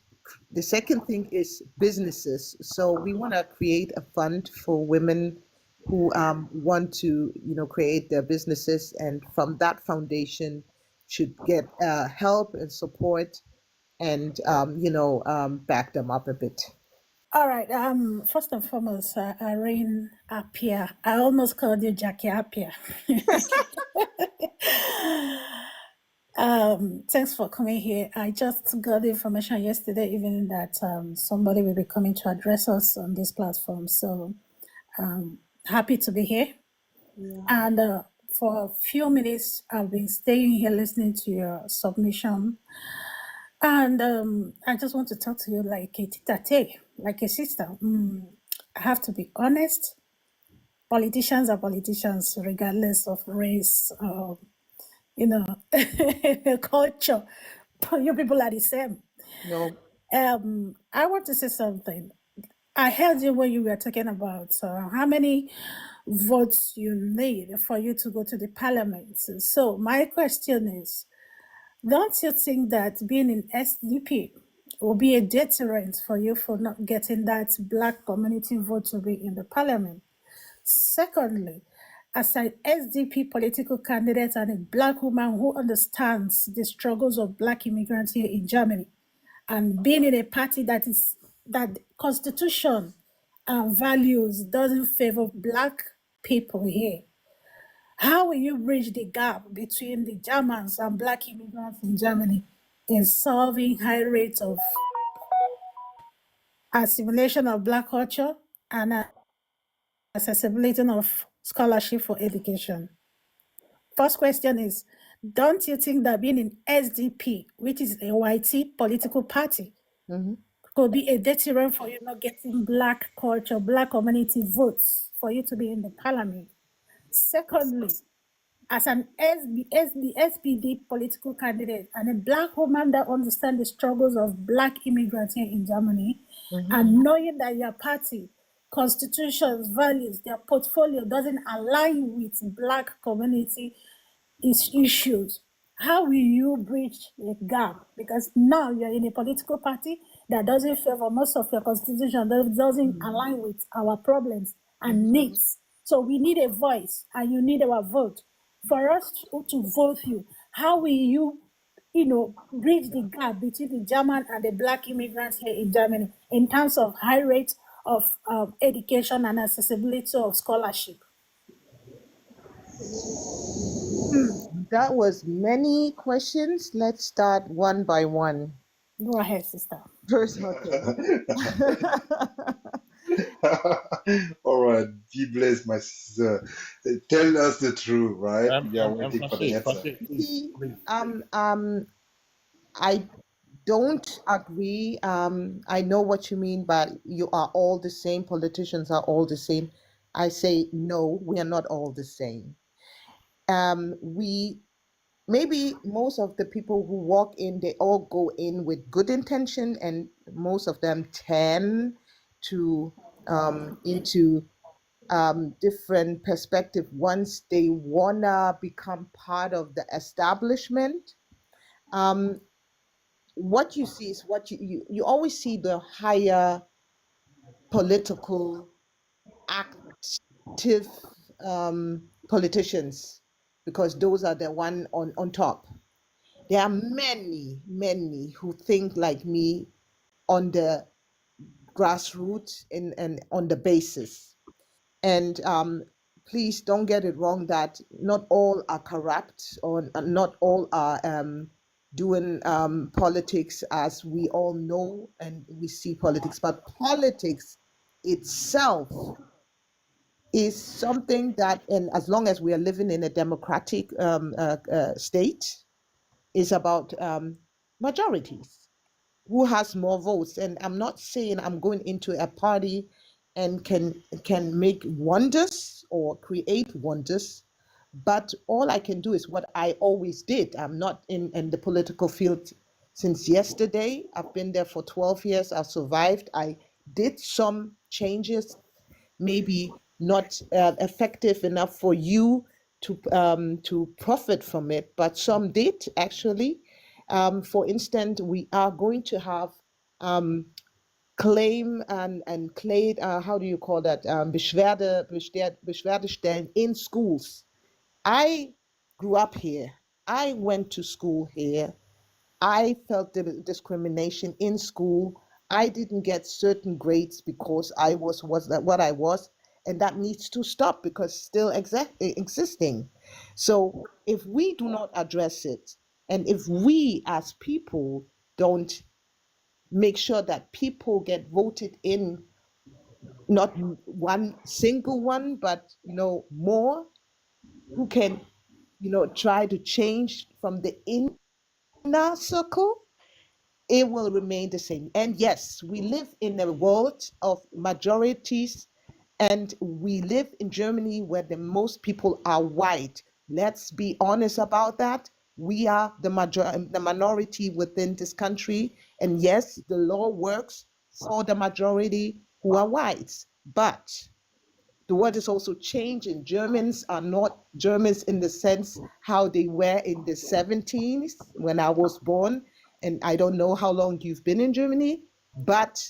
the second thing is businesses. So we want to create a fund for women who want to create their businesses, and from that foundation should get help and support, and back them up a bit. All right. First and foremost, Irene Appiah. I almost called you Jackie Appiah. Thanks for coming here. I just got the information yesterday evening that somebody will be coming to address us on this platform. So happy to be here. Yeah. And for a few minutes, I've been staying here listening to your submission. And I just want to talk to you like a tita, like a sister. I have to be honest. Politicians are politicians, regardless of race, culture. You people are the same. No. I want to say something. I heard you when you were talking about how many votes you need for you to go to the parliament. So my question is, don't you think that being in SDP will be a deterrent for you for not getting that Black community vote to be in the parliament? Secondly, as an SDP political candidate and a Black woman who understands the struggles of Black immigrants here in Germany, and being in a party that constitution and values doesn't favor Black people here, how will you bridge the gap between the Germans and Black immigrants in Germany in solving high rates of assimilation of Black culture and accessibility of scholarship for education? First question is, don't you think that being in SDP, which is a YT political party, could be a deterrent for you not getting Black culture, Black community votes for you to be in the parliament? Secondly, as an SPD political candidate and a Black woman that understands the struggles of Black immigrants here in Germany, and knowing that your party, constitutions, values, their portfolio doesn't align with Black community issues, how will you bridge the gap? Because now you're in a political party that doesn't favor most of your constitution, that doesn't align with our problems and needs. So we need a voice, and you need our vote. For us to vote you, how will you, bridge the gap between the German and the Black immigrants here in Germany in terms of high rate of education and accessibility of scholarship? That was many questions. Let's start one by one. Go ahead, sister. First, okay. All right, be blessed, my sister. Tell us the truth, right? We are waiting for the answer. Please, See, please. I don't agree. I know what you mean, but you are all the same. Politicians are all the same. I say no, we are not all the same. We maybe most of the people who walk in, they all go in with good intention, and most of them tend to into different perspective once they wanna become part of the establishment. What you see is what you always see the higher political active politicians, because those are the one on top. There are many who think like me on the grassroots and on the basis. And please don't get it wrong that not all are corrupt or not all are doing politics as we all know and we see politics, but politics itself is something that, and as long as we are living in a democratic state, is about majorities. Who has more votes? And I'm not saying I'm going into a party and can make wonders or create wonders, but all I can do is what I always did. I'm not in the political field since yesterday. I've been there for 12 years. I've survived. I did some changes, maybe not effective enough for you to profit from it, but some did actually. For instance, we are going to have claim and clade, how do you call that? Beschwerdestellen in schools. I grew up here. I went to school here. I felt discrimination in school. I didn't get certain grades because I was that what I was, and that needs to stop because still existing. So if we do not address it, and if we as people don't make sure that people get voted in, not one single one, but more who can try to change from the inner circle, it will remain the same. And yes, we live in a world of majorities, and we live in Germany where the most people are white. Let's be honest about that. We are the minority within this country, and yes, the law works for the majority who are whites. But the world is also changing. Germans are not Germans in the sense how they were in the 70s when I was born. And I don't know how long you've been in Germany, but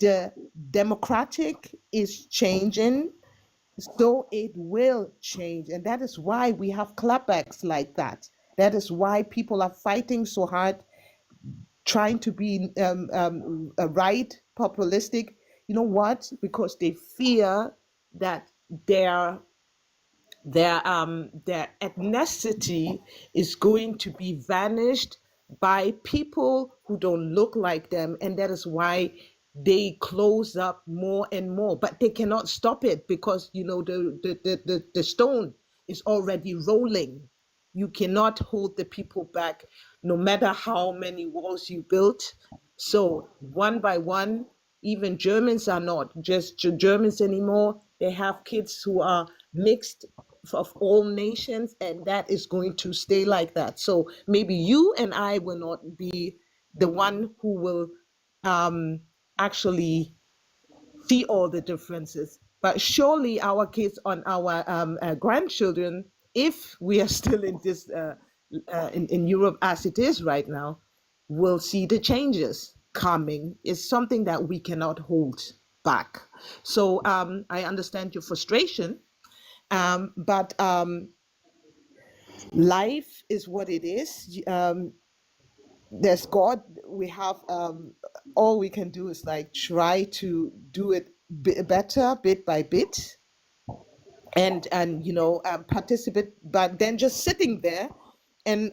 the democratic is changing, so it will change. And that is why we have clapbacks like that. That is why people are fighting so hard, trying to be right, populistic. You know what? Because they fear that their ethnicity is going to be vanished by people who don't look like them, and that is why they close up more and more. But they cannot stop it because the stone is already rolling. You cannot hold the people back, no matter how many walls you built. So one by one, even Germans are not just Germans anymore. They have kids who are mixed of all nations, and that is going to stay like that. So maybe you and I will not be the one who will actually see all the differences, but surely our kids and our grandchildren, if we are still in this in Europe as it is right now, will see the changes coming. It's something that we cannot hold back. So I understand your frustration, but life is what it is. There's God. We have all we can do is like try to do it better bit by bit, and participate. But then just sitting there and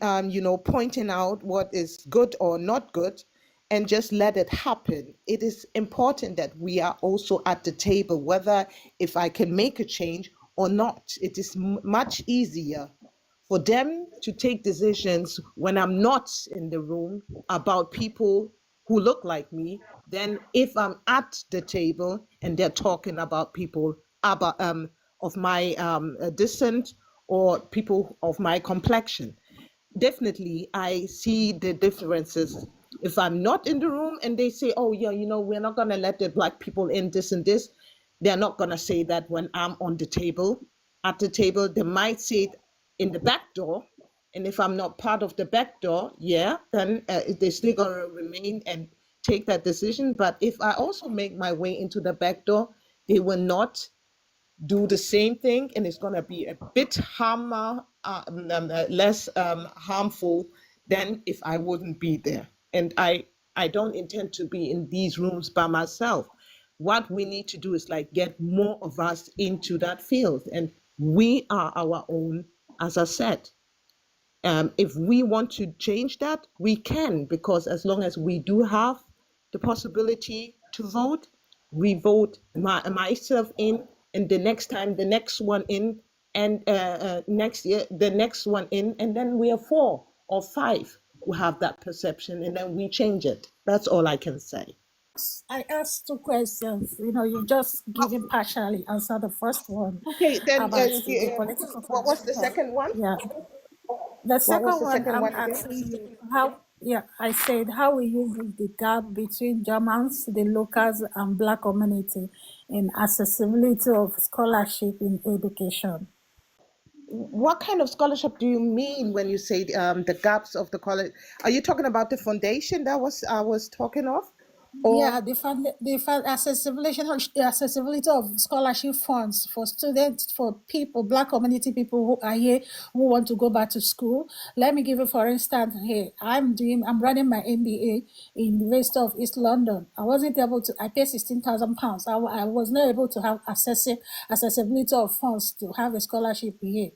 pointing out what is good or not good, and just let it happen. It is important that we are also at the table, whether if I can make a change or not. It is much easier for them to take decisions when I'm not in the room about people who look like me than if I'm at the table and they're talking about people about of my descent or people of my complexion. Definitely, I see the differences. If I'm not in the room and they say, oh, yeah, we're not going to let the Black people in this and this, they're not going to say that when I'm on the table. At the table, they might say it in the back door. And if I'm not part of the back door, yeah, then they're still going to remain and take that decision. But if I also make my way into the back door, they will not do the same thing, and it's going to be a bit less harmful than if I wouldn't be there. And I don't intend to be in these rooms by myself. what we need to do is like get more of us into that field, and we are our own, as I said. If we want to change that, we can, because as long as we do have the possibility to vote, we vote myself in, and the next time, the next one in, and next year, the next one in, and then we are 4 or 5 who have that perception, and then we change it. That's all I can say. I asked 2 questions. You just given partially answer the first one Okay, then about the political what was party. the second one? Yeah. The What was second the one, second I'm one again? asking you how, yeah, I said, how will you bridge the gap between Germans, the locals, and Black community in accessibility of scholarship in education? What kind of scholarship do you mean when you say the gaps of the college? Are you talking about the foundation that I was talking of, Yeah, or accessibility of scholarship funds for students, for people, Black community people who are here who want to go back to school. Let me give you, for instance, here I'm running my MBA in the University of East London. I wasn't able to. I paid £16,000. I was not able to have accessibility of funds to have a scholarship here.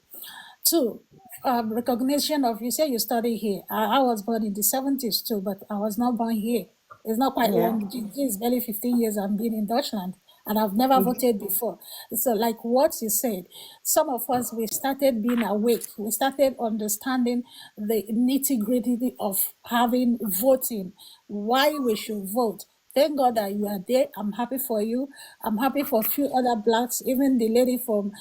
2, recognition of, you say you study here. I was born in the 70s too, but I was not born here. It's not quite yeah? long. It's barely 15 years I've been in Deutschland, and I've never voted before. So like what you said, some of us, we started being awake. We started understanding the nitty-gritty of having voting, why we should vote. Thank God that you are there. I'm happy for you. I'm happy for a few other Blacks, even the lady from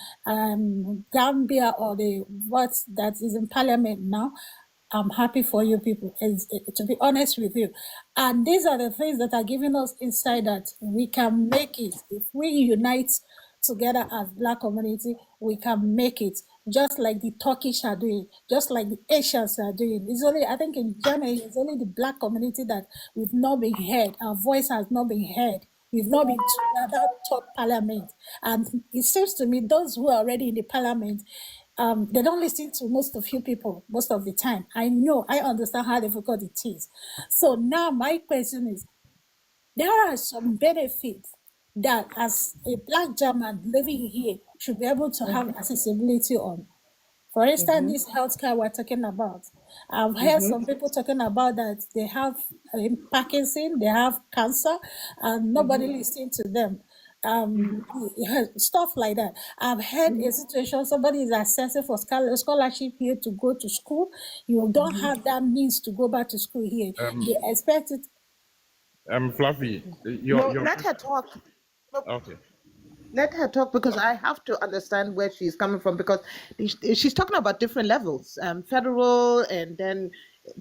Gambia, or the what that is in parliament now. I'm happy for you people, to be honest with you. And these are the things that are giving us insight that we can make it. If we unite together as Black community, we can make it. Just like the Turkish are doing, just like the Asians are doing. It's only, I think in Germany, it's only the Black community that we've not been heard. Our voice has not been heard. We've not been to that top parliament. And it seems to me those who are already in the parliament, they don't listen to most of you people most of the time. I know, I understand how difficult it is. So now my question is, there are some benefits that as a Black German living here should be able to have accessibility on. For instance, this healthcare we're talking about. I've heard some people talking about that they have Parkinson, they have cancer, and nobody listening to them. Stuff like that. I've heard a situation, somebody is assessing for scholarship here to go to school. You don't have that means to go back to school here. They expect it. Fluffy, No, your let her talk. No, okay. let her talk, because I have to understand where she's coming from, because she's talking about different levels, federal, and then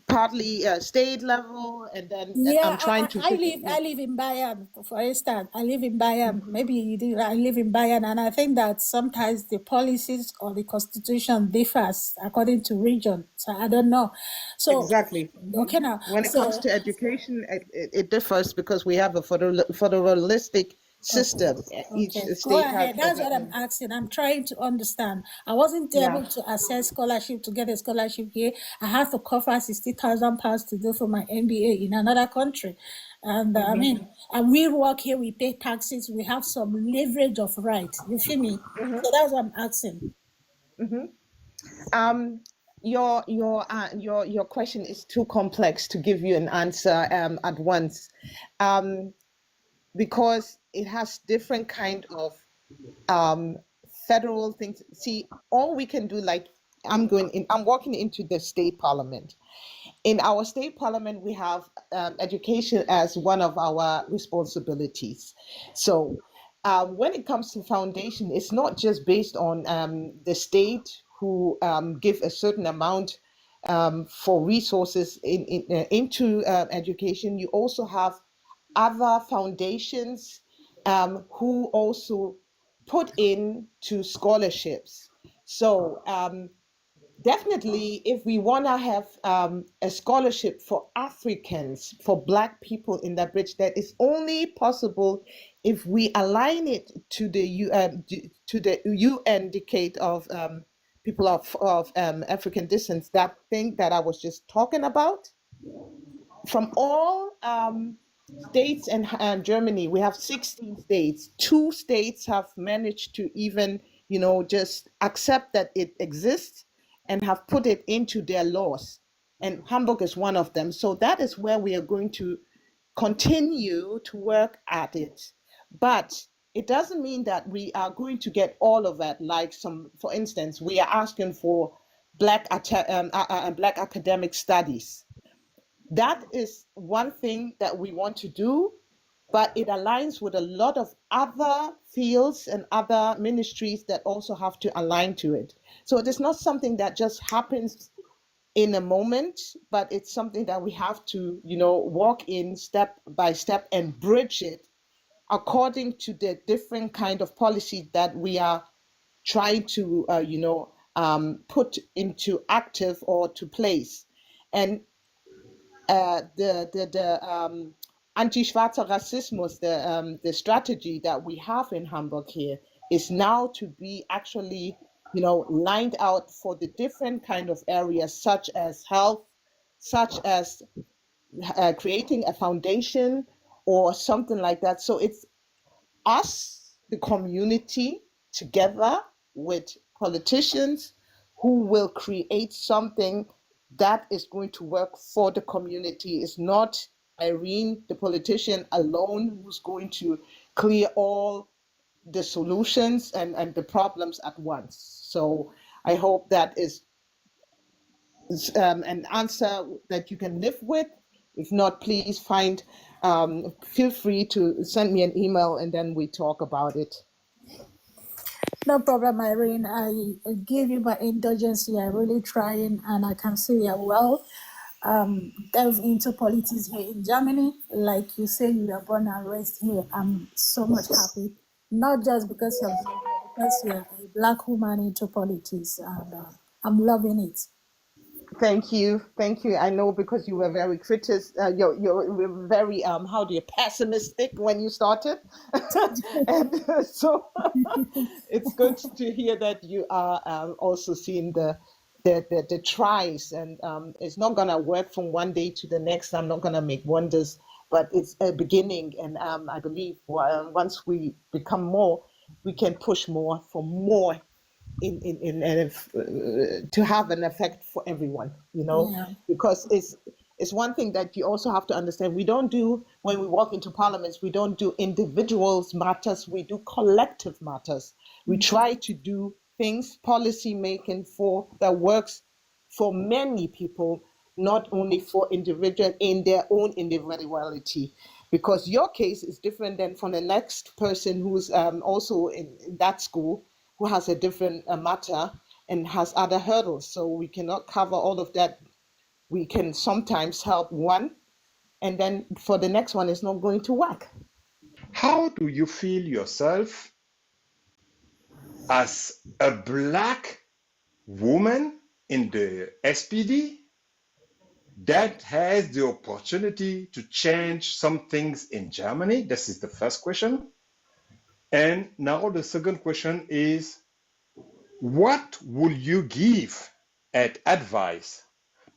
partly state level, and then Yeah, I'm trying to figure. I live in Bayern, for instance. I live in Bayern. Maybe you do. I live in Bayern, and I think that sometimes the policies or the constitution differs according to region. So I don't know. So Exactly. okay now. When it comes So to education, it differs because we have a federalistic system. Each okay, go state has. ahead. That's what I'm asking. I'm trying to understand. I wasn't Yeah. able to access scholarship to get a scholarship here. I have to cover £60,000 to do for my MBA in another country. And I mean, and we work here, we pay taxes, we have some leverage of right. You feel me? So that's what I'm asking. Um, your question is too complex to give you an answer at once, because it has different kind of federal things. See, all we can do, like I'm walking into the state parliament. In our state parliament, we have education as one of our responsibilities. So when it comes to foundation, it's not just based on the state who give a certain amount for resources into education. You also have other foundations who also put in to scholarships. So definitely, if we want to have a scholarship for Africans, for Black people in that bridge, that is only possible if we align it to the UN decade of people of African descent. That thing that I was just talking about, from all states and Germany, we have 16 states. 2 states have managed to even, just accept that it exists and have put it into their laws. And Hamburg is one of them. So that is where we are going to continue to work at it. But it doesn't mean that we are going to get all of that. Like for instance, we are asking for black academic studies. That is one thing that we want to do, but it aligns with a lot of other fields and other ministries that also have to align to it. So it is not something that just happens in a moment, but it's something that we have to, walk in step by step and bridge it according to the different kind of policy that we are trying to, put into active or to place. And the anti-Schwarzer Rassismus, the strategy that we have in Hamburg here is now to be actually, lined out for the different kind of areas, such as health, such as creating a foundation or something like that. So it's us, the community, together with politicians who will create something that is going to work for the community. It's not Irene, the politician, alone who's going to clear all the solutions and the problems at once. So I hope that is an answer that you can live with. If not, please feel free to send me an email and then we talk about it. No problem, Irene. I give you my indulgence. You are really trying, and I can see you are well delve into politics here in Germany. Like you say, you are born and raised here. I'm so much happy, not just because you're because you're a Black woman into politics, and I'm loving it. Thank you. I know because you were very you were very pessimistic when you started, and so it's good to hear that you are also seeing the tries, and it's not gonna work from one day to the next. I'm not gonna make wonders, but it's a beginning, and I believe once we become more, we can push more for more to have an effect for everyone, Yeah. because it's one thing that you also have to understand. We don't do, when we walk into parliaments, we don't do individuals matters, we do collective matters. We try to do things, policy making that works for many people, not only for individual in their own individuality, because your case is different than from the next person who's also in that school, who has a different matter and has other hurdles. So we cannot cover all of that. We can sometimes help one, and then for the next one, it's not going to work. How do you feel yourself as a Black woman in the SPD that has the opportunity to change some things in Germany? This is the first question. And now the second question is, what will you give as advice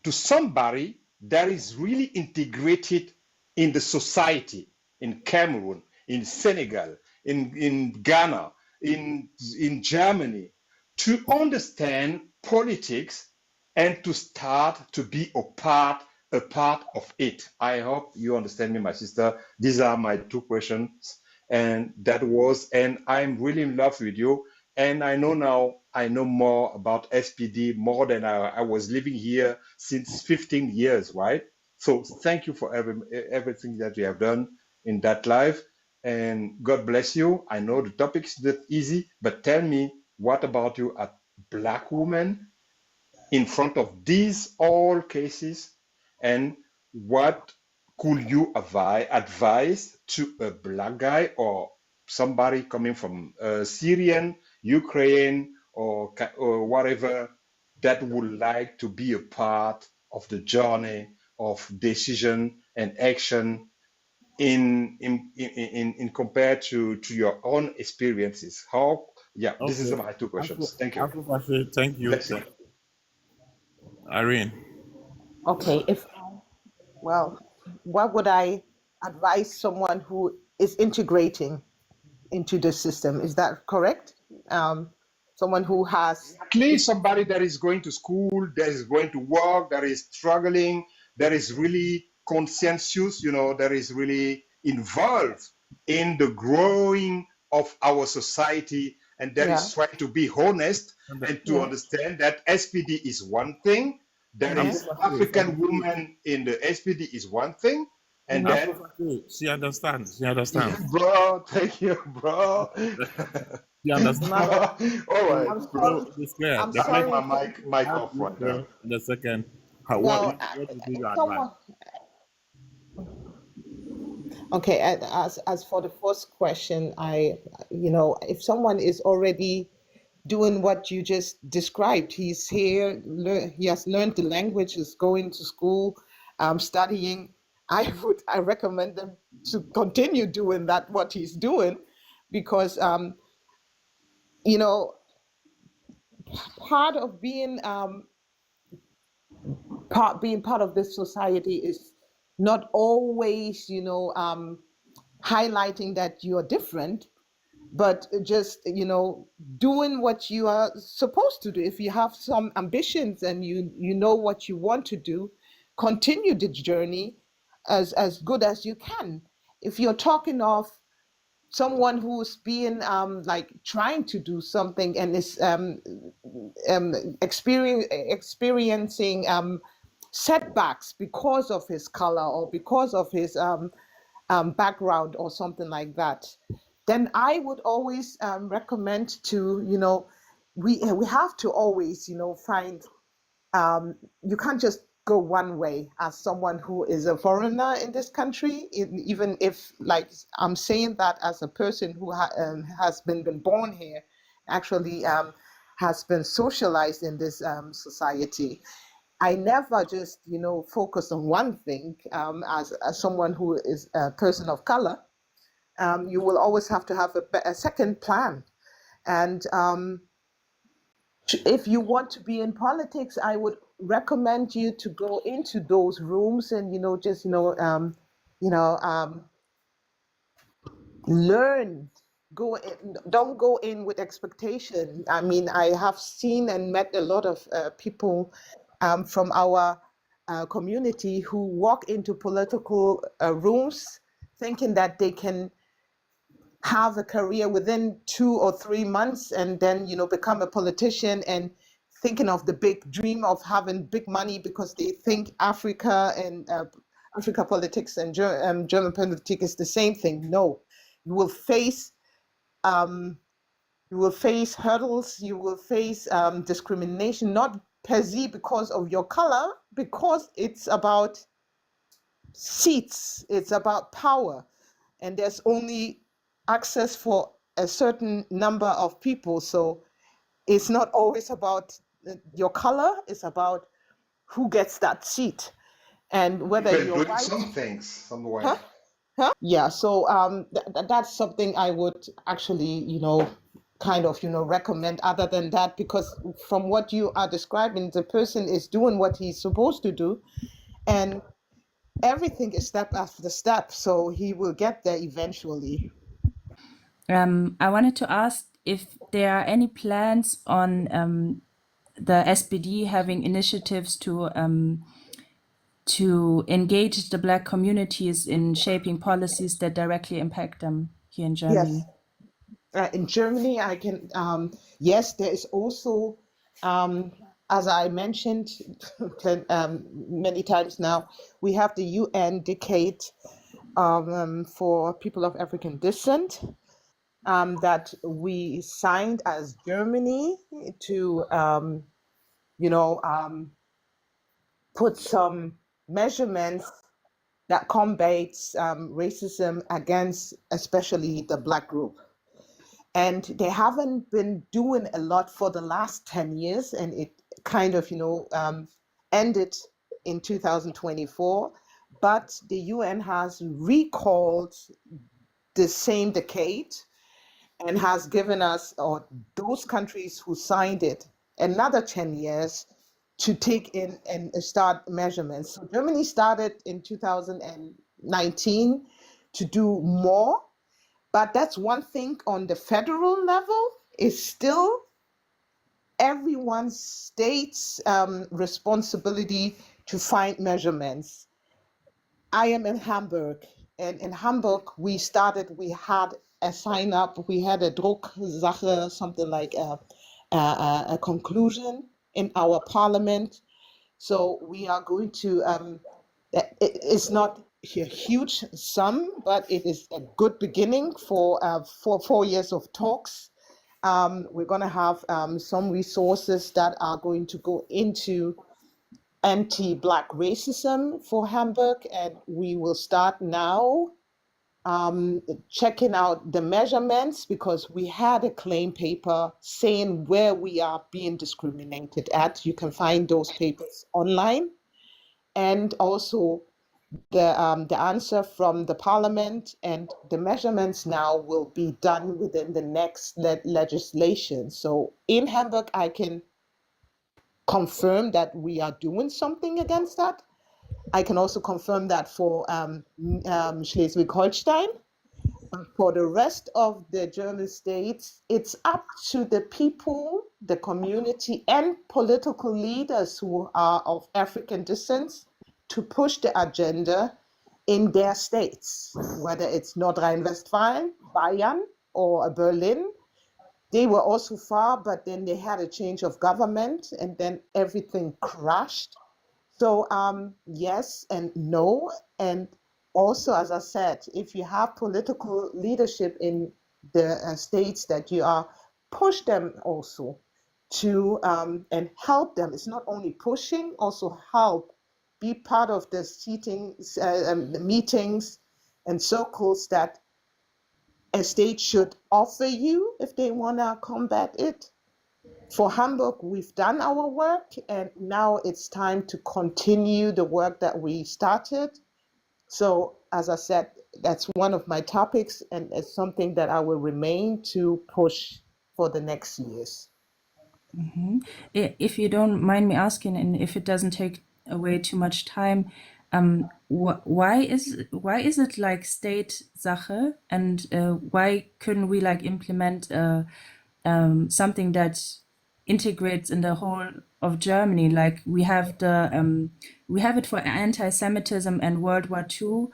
to somebody that is really integrated in the society in Cameroon, in Senegal, in Ghana, in Germany, to understand politics and to start to be a part of it? I hope you understand me, my sister. These are my two questions. And I'm really in love with you. And I know now, I know more about SPD more than I was living here since 15 years, right? So thank you for everything that you have done in that life. And God bless you. I know the topic's not easy, but tell me, what about you, a Black woman in front of these all cases, and what could you advise to a Black guy or somebody coming from Syrian, Ukraine, or whatever, that would like to be a part of the journey of decision and action in compared to your own experiences? This is Okay. my two questions. Thank you. Thank you. Bless you. Irene. Okay, what would I advise someone who is integrating into the system. Is that correct? Someone who has. At least somebody that is going to school, that is going to work, that is struggling, that is really conscientious, that is really involved in the growing of our society, and that is trying to be honest and to understand that SPD is one thing, that is African women in the SPD is one thing, and then she understands. She understands. bro, thank you, bro. You understand? All right, I'm bro. sorry. It's clear. I'm I'll sorry. make my mic off right now. In a second. Well, What would be your advice? someone. Okay, as for the first question, if someone is already doing what you just described, he's here, he has learned the language, is going to school, studying, I recommend them to continue doing that, what he's doing, because, part of being part of this society is not always, highlighting that you are different, but just, doing what you are supposed to do. If you have some ambitions and you know what you want to do, continue the journey as good as you can. If you're talking of someone who's being like trying to do something and is experiencing setbacks because of his color or because of his background or something like that, then I would always recommend to, we have to always, find, you can't just go one way as someone who is a foreigner in this country, even if, like, I'm saying that as a person who has been born here, actually has been socialized in this society. I never just, focus on one thing as someone who is a person of color. You will always have to have a second plan. And if you want to be in politics, I would recommend you to go into those rooms and, just, learn. Don't go in with expectation. I mean, I have seen and met a lot of people from our community who walk into political rooms thinking that they can have a career within 2 or 3 months and then, become a politician, and thinking of the big dream of having big money because they think Africa and Africa politics and German politics is the same thing. No, you will face hurdles, you will face discrimination, not per se because of your color, because it's about seats, it's about power, and there's only access for a certain number of people. So it's not always about your color, it's about who gets that seat and whether Even you're doing white. some things somewhere. Yeah, so that's something I would actually, kind of, recommend. Other than that, because from what you are describing, the person is doing what he's supposed to do, and everything is step after step, so he will get there eventually. I wanted to ask if there are any plans on the SPD having initiatives to engage the Black communities in shaping policies that directly impact them here in Germany. Yes. In Germany, I can, yes, there is also, as I mentioned many times now, we have the UN Decade for people of African descent that we signed as Germany to, put some measurements that combates racism against especially the Black group. And they haven't been doing a lot for the last 10 years, and it kind of, ended in 2024. But the UN has recalled the same decade and has given us, or those countries who signed it, another 10 years to take in and start measurements. So Germany started in 2000 and 19 to do more. But that's one thing on the federal level is still everyone's state's responsibility to find measurements. I am in Hamburg, and in Hamburg we had a sign up, we had a Drucksache, something like a conclusion in our parliament. So we are going to, it's not a huge sum, but it is a good beginning for 4 years of talks. We're going to have some resources that are going to go into anti-Black racism for Hamburg, and we will start now checking out the measurements, because we had a claim paper saying where we are being discriminated at. You can find those papers online, and also the answer from the parliament, and the measurements now will be done within the next legislation. So in Hamburg, I can confirm that we are doing something against that. I can also confirm that for Schleswig-Holstein. For the rest of the German states, it's up to the people, the community, and political leaders who are of African descent to push the agenda in their states, whether it's North Rhine-Westphalia, Bayern, or Berlin. They were also far, but then they had a change of government, and then everything crashed. So yes and no. And also, as I said, if you have political leadership in the states, that you are push them also to and help them. It's not only pushing, also help. Be part of the the meetings and circles that a state should offer you if they want to combat it. For Hamburg, we've done our work, and now it's time to continue the work that we started. So, as I said, that's one of my topics, and it's something that I will remain to push for the next years. If you don't mind me asking, and if it doesn't take away too much time, why is it like state Sache, and why couldn't we like implement something that integrates in the whole of Germany? Like we have it for anti-Semitism and World War II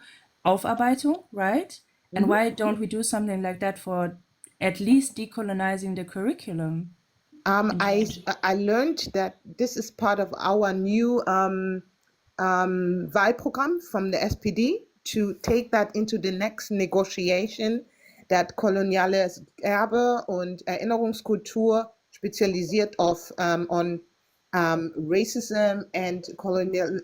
Aufarbeitung, right? And why don't we do something like that for at least decolonizing the curriculum? I learned that this is part of our new Wahlprogramm from the SPD, to take that into the next negotiation, that koloniales Erbe und Erinnerungskultur spezialisiert auf on racism and colonial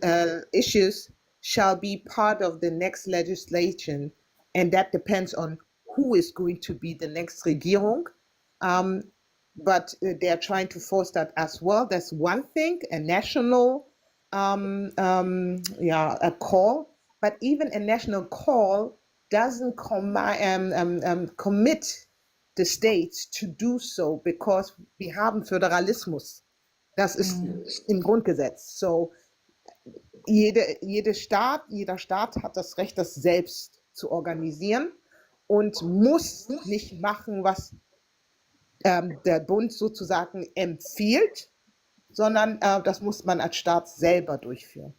issues shall be part of the next legislation, and that depends on who is going to be the next Regierung. But they're trying to force that as well. That's one thing, a national a call, but even a national call doesn't commit the states to do so, because wir haben Föderalismus. Das ist im Grundgesetz. So jeder Staat hat das Recht, das selbst zu organisieren, und muss nicht machen, was der Bund sozusagen empfiehlt, sondern das muss man als Staat selber durchführen.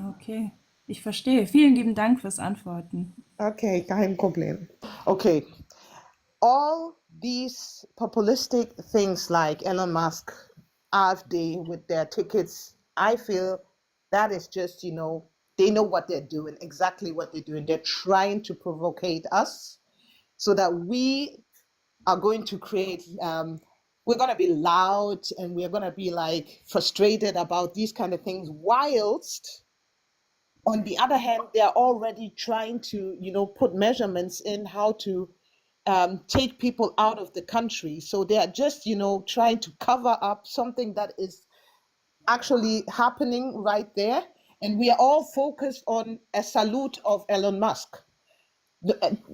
Okay, ich verstehe. Vielen lieben Dank fürs Antworten. Okay, kein Problem. Okay, all these populistic things like Elon Musk, AfD with their tickets, I feel that is just, they know what they're doing, exactly what they're doing. They're trying to provocate us so that we are going to create, we're going to be loud, and we're going to be like frustrated about these kind of things, whilst on the other hand, they're already trying to, put measurements in how to take people out of the country. So they're just, trying to cover up something that is actually happening right there. And we are all focused on a salute of Elon Musk.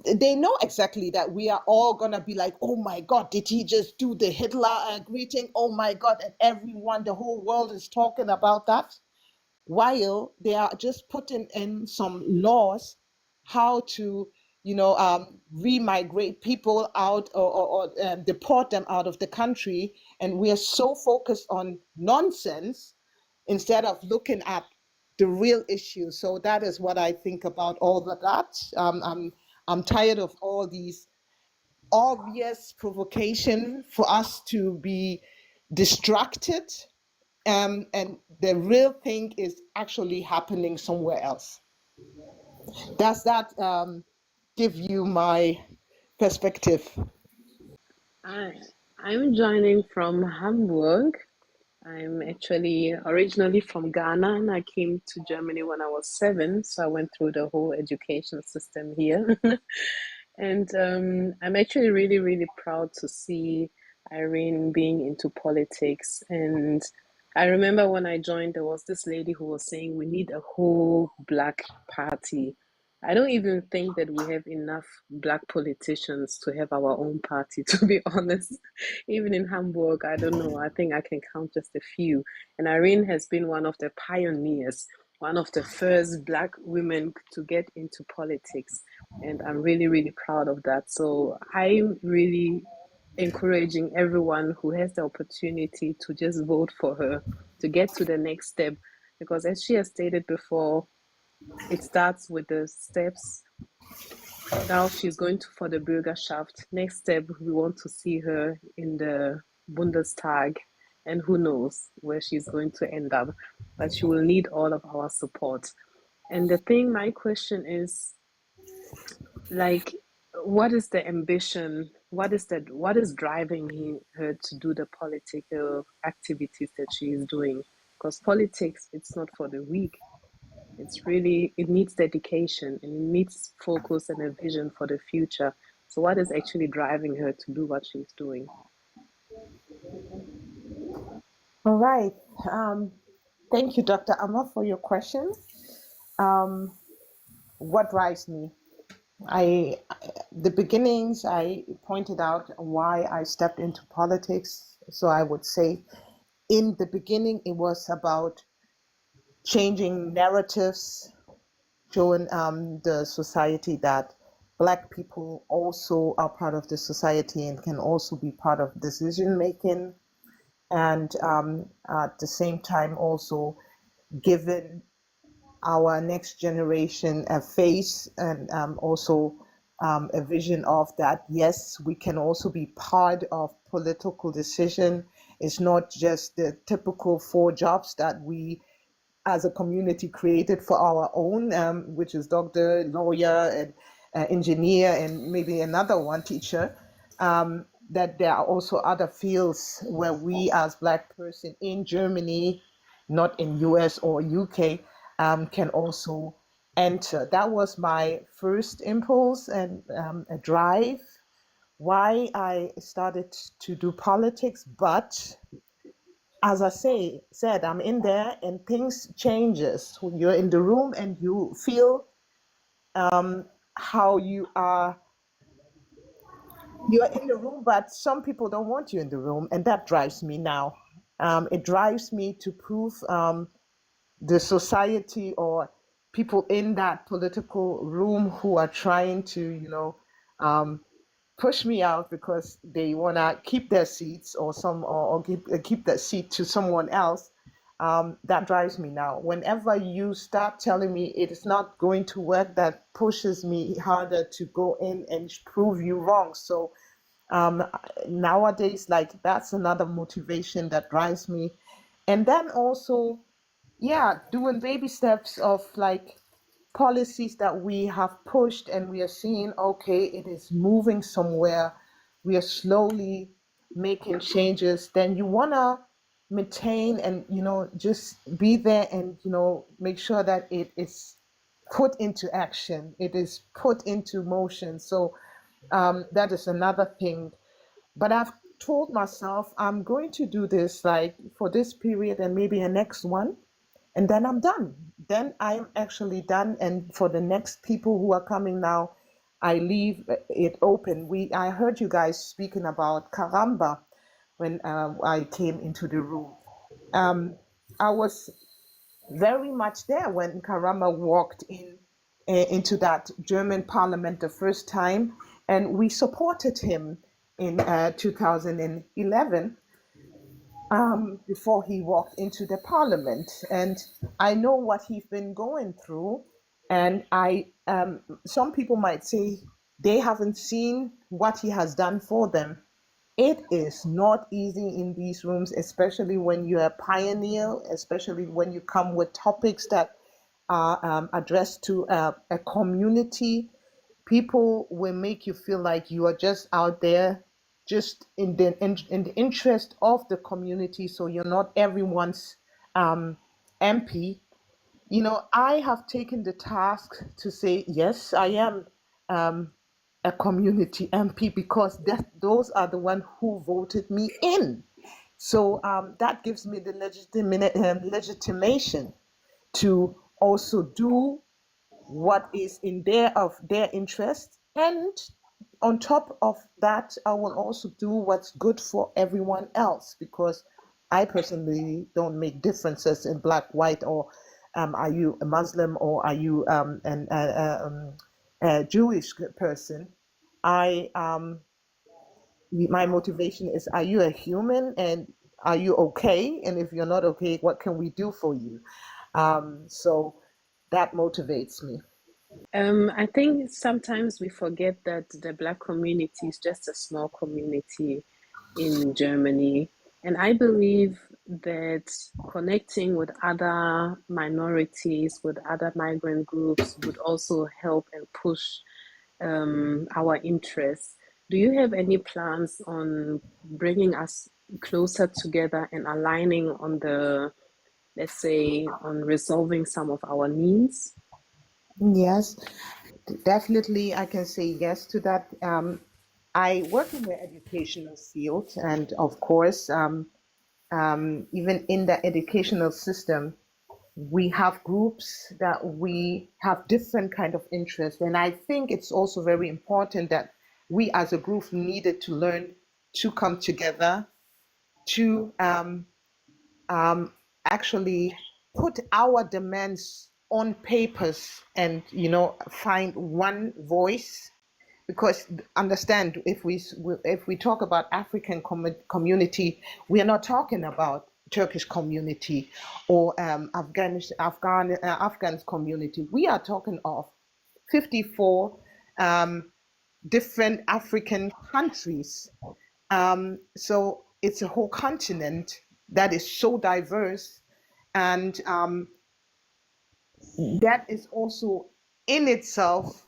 They know exactly that we are all gonna be like, oh my God, did he just do the Hitler greeting? Oh my God, and everyone, the whole world is talking about that. while they are just putting in some laws how to, remigrate people out or deport them out of the country. And we are so focused on nonsense instead of looking at the real issue. So that is what I think about all of that. I'm tired of all these obvious provocation for us to be distracted, and the real thing is actually happening somewhere else. Does that give you my perspective? I, I'm joining from Hamburg. I'm actually originally from Ghana and I came to Germany when I was 7. So I went through the whole education system here. And I'm actually really, really proud to see Irene being into politics. And I remember when I joined, there was this lady who was saying we need a whole Black party. I don't even think that we have enough Black politicians to have our own party, to be honest. Even in Hamburg, I don't know. I think I can count just a few. And Irene has been one of the pioneers, one of the first Black women to get into politics. And I'm really, really proud of that. So I'm really encouraging everyone who has the opportunity to just vote for her to get to the next step. Because as she has stated before, it starts with the steps. Now she's going for the Bürgerschaft. Next step, we want to see her in the Bundestag, and who knows where she's going to end up. But she will need all of our support. And my question is, like, what is the ambition? What is driving her to do the political activities that she is doing? Because politics, it's not for the weak. It needs dedication and it needs focus and a vision for the future. So what is actually driving her to do what she's doing? All right. Thank you, Dr. Amma, for your question. What drives me? The beginnings, I pointed out why I stepped into politics. So I would say in the beginning, it was about changing narratives, showing the society that Black people also are part of the society and can also be part of decision making. And at the same time, also giving our next generation a face and also a vision of that, yes, we can also be part of political decision. It's not just the typical 4 jobs that we as a community created for our own, which is doctor, lawyer, and engineer, and maybe another one, teacher. That there are also other fields where we as Black person in Germany, not in US or UK, can also enter. That was my first impulse and a drive why I started to do politics. But as I said, I'm in there and things changes. When you're in the room and you feel how you're in the room, but some people don't want you in the room, and that drives me now. It drives me to prove the society or people in that political room who are trying to, push me out because they want to keep their seats or keep that seat to someone else. That drives me now. Whenever you start telling me it is not going to work, that pushes me harder to go in and prove you wrong. So nowadays, like, that's another motivation that drives me. And then also, yeah, doing baby steps of like policies that we have pushed and we are seeing, okay, it is moving somewhere. We are slowly making changes. Then you want to maintain and, just be there and, make sure that it is put into action. It is put into motion. So that is another thing. But I've told myself I'm going to do this like for this period and maybe a next one, and then I'm done. Then I'm actually done. And for the next people who are coming now, I leave it open. I heard you guys speaking about Karamba when I came into the room. I was very much there when Karama walked into that German parliament the first time, and we supported him in 2011 before he walked into the parliament. And I know what he's been going through, and some people might say they haven't seen what he has done for them. It is not easy in these rooms, especially when you're a pioneer, especially when you come with topics that are addressed to a community. People will make you feel like you are just out there, just in the interest of the community. So you're not everyone's MP. You know, I have taken the task to say, yes, I am a community MP because those are the ones who voted me in. So that gives me the legitimation to also do what is in their interest. And on top of that, I will also do what's good for everyone else, because I personally don't make differences in black, white, or are you a Muslim or are you a Jewish person. I My motivation is, are you a human, and are you okay? And if you're not okay, what can we do for you? So that motivates me. I think sometimes we forget that the Black community is just a small community in Germany. And I believe that connecting with other minorities, with other migrant groups, would also help and push our interests. Do you have any plans on bringing us closer together and aligning on the, let's say, on resolving some of our needs? Yes, definitely, I can say yes to that. I work in the educational field, and of course, even in the educational system, we have groups that we have different kind of interests, and I think it's also very important that we as a group needed to learn to come together to actually put our demands on papers and find one voice. Because understand, if we talk about African community, we are not talking about Turkish community or Afghan's community. We are talking of 54 different African countries. So it's a whole continent that is so diverse, and that is also in itself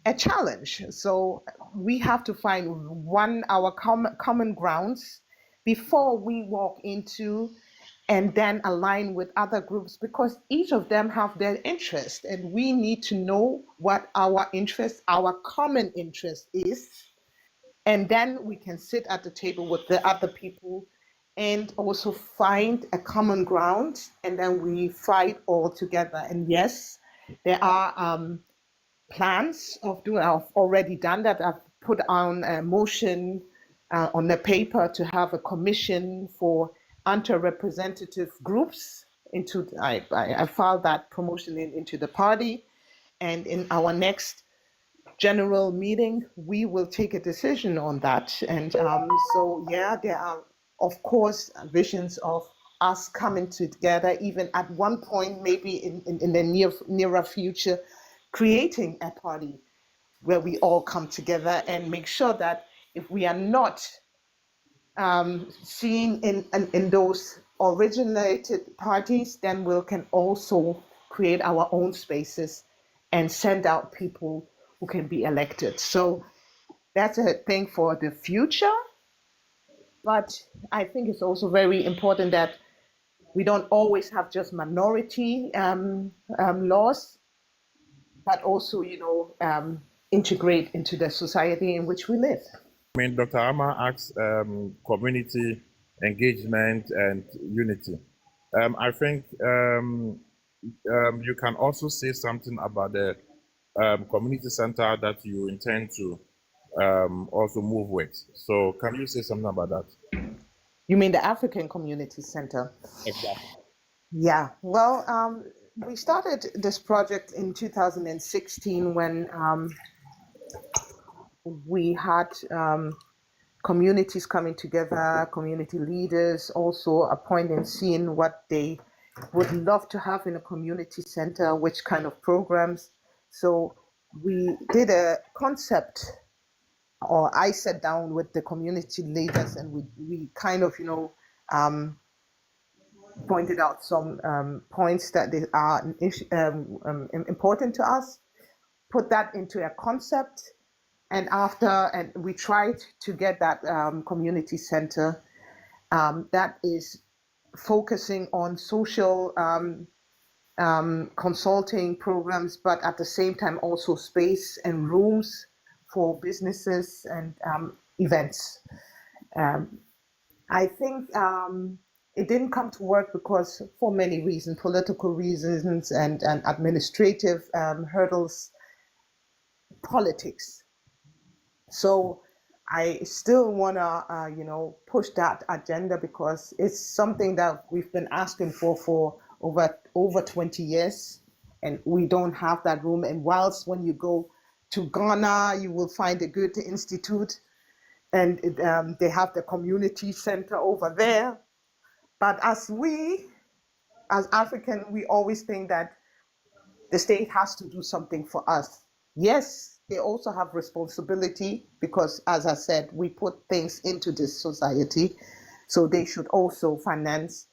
a challenge. So we have to find our common grounds before we walk into and then align with other groups, because each of them have their interest, and we need to know what our interest, our common interest is, and then we can sit at the table with the other people and also find a common ground, and then we fight all together. And yes, there are plans of doing. I've already done that. I've put on a motion on the paper to have a commission for underrepresentative groups. I filed that promotion into the party, and in our next general meeting, we will take a decision on that. And so, yeah, there are, of course, visions of us coming together, even at one point, maybe in the nearer future, creating a party where we all come together and make sure that if we are not seen in those originated parties, then we can also create our own spaces and send out people who can be elected. So that's a thing for the future. But I think it's also very important that we don't always have just minority laws, but also, integrate into the society in which we live. I mean, Dr. Ama asks community engagement and unity. I think you can also say something about the community center that you intend to also move with. So can you say something about that? You mean the African Community Center? Exactly. Yeah, well, we started this project in 2016 when we had communities coming together, community leaders also appointing, seeing what they would love to have in a community center, which kind of programs. So we did a concept, or I sat down with the community leaders and we kind of, um, pointed out some points that they are important to us, put that into a concept, and we tried to get that community center that is focusing on social consulting programs, but at the same time also space and rooms for businesses and events. Um, I think it didn't come to work because, for many reasons, political reasons and administrative hurdles, politics. So I still want to, push that agenda because it's something that we've been asking for over 20 years, and we don't have that room. And whilst when you go to Ghana, you will find a good institute, and they have the community center over there. But as African, we always think that the state has to do something for us. Yes, they also have responsibility because, as I said, we put things into this society, so they should also finance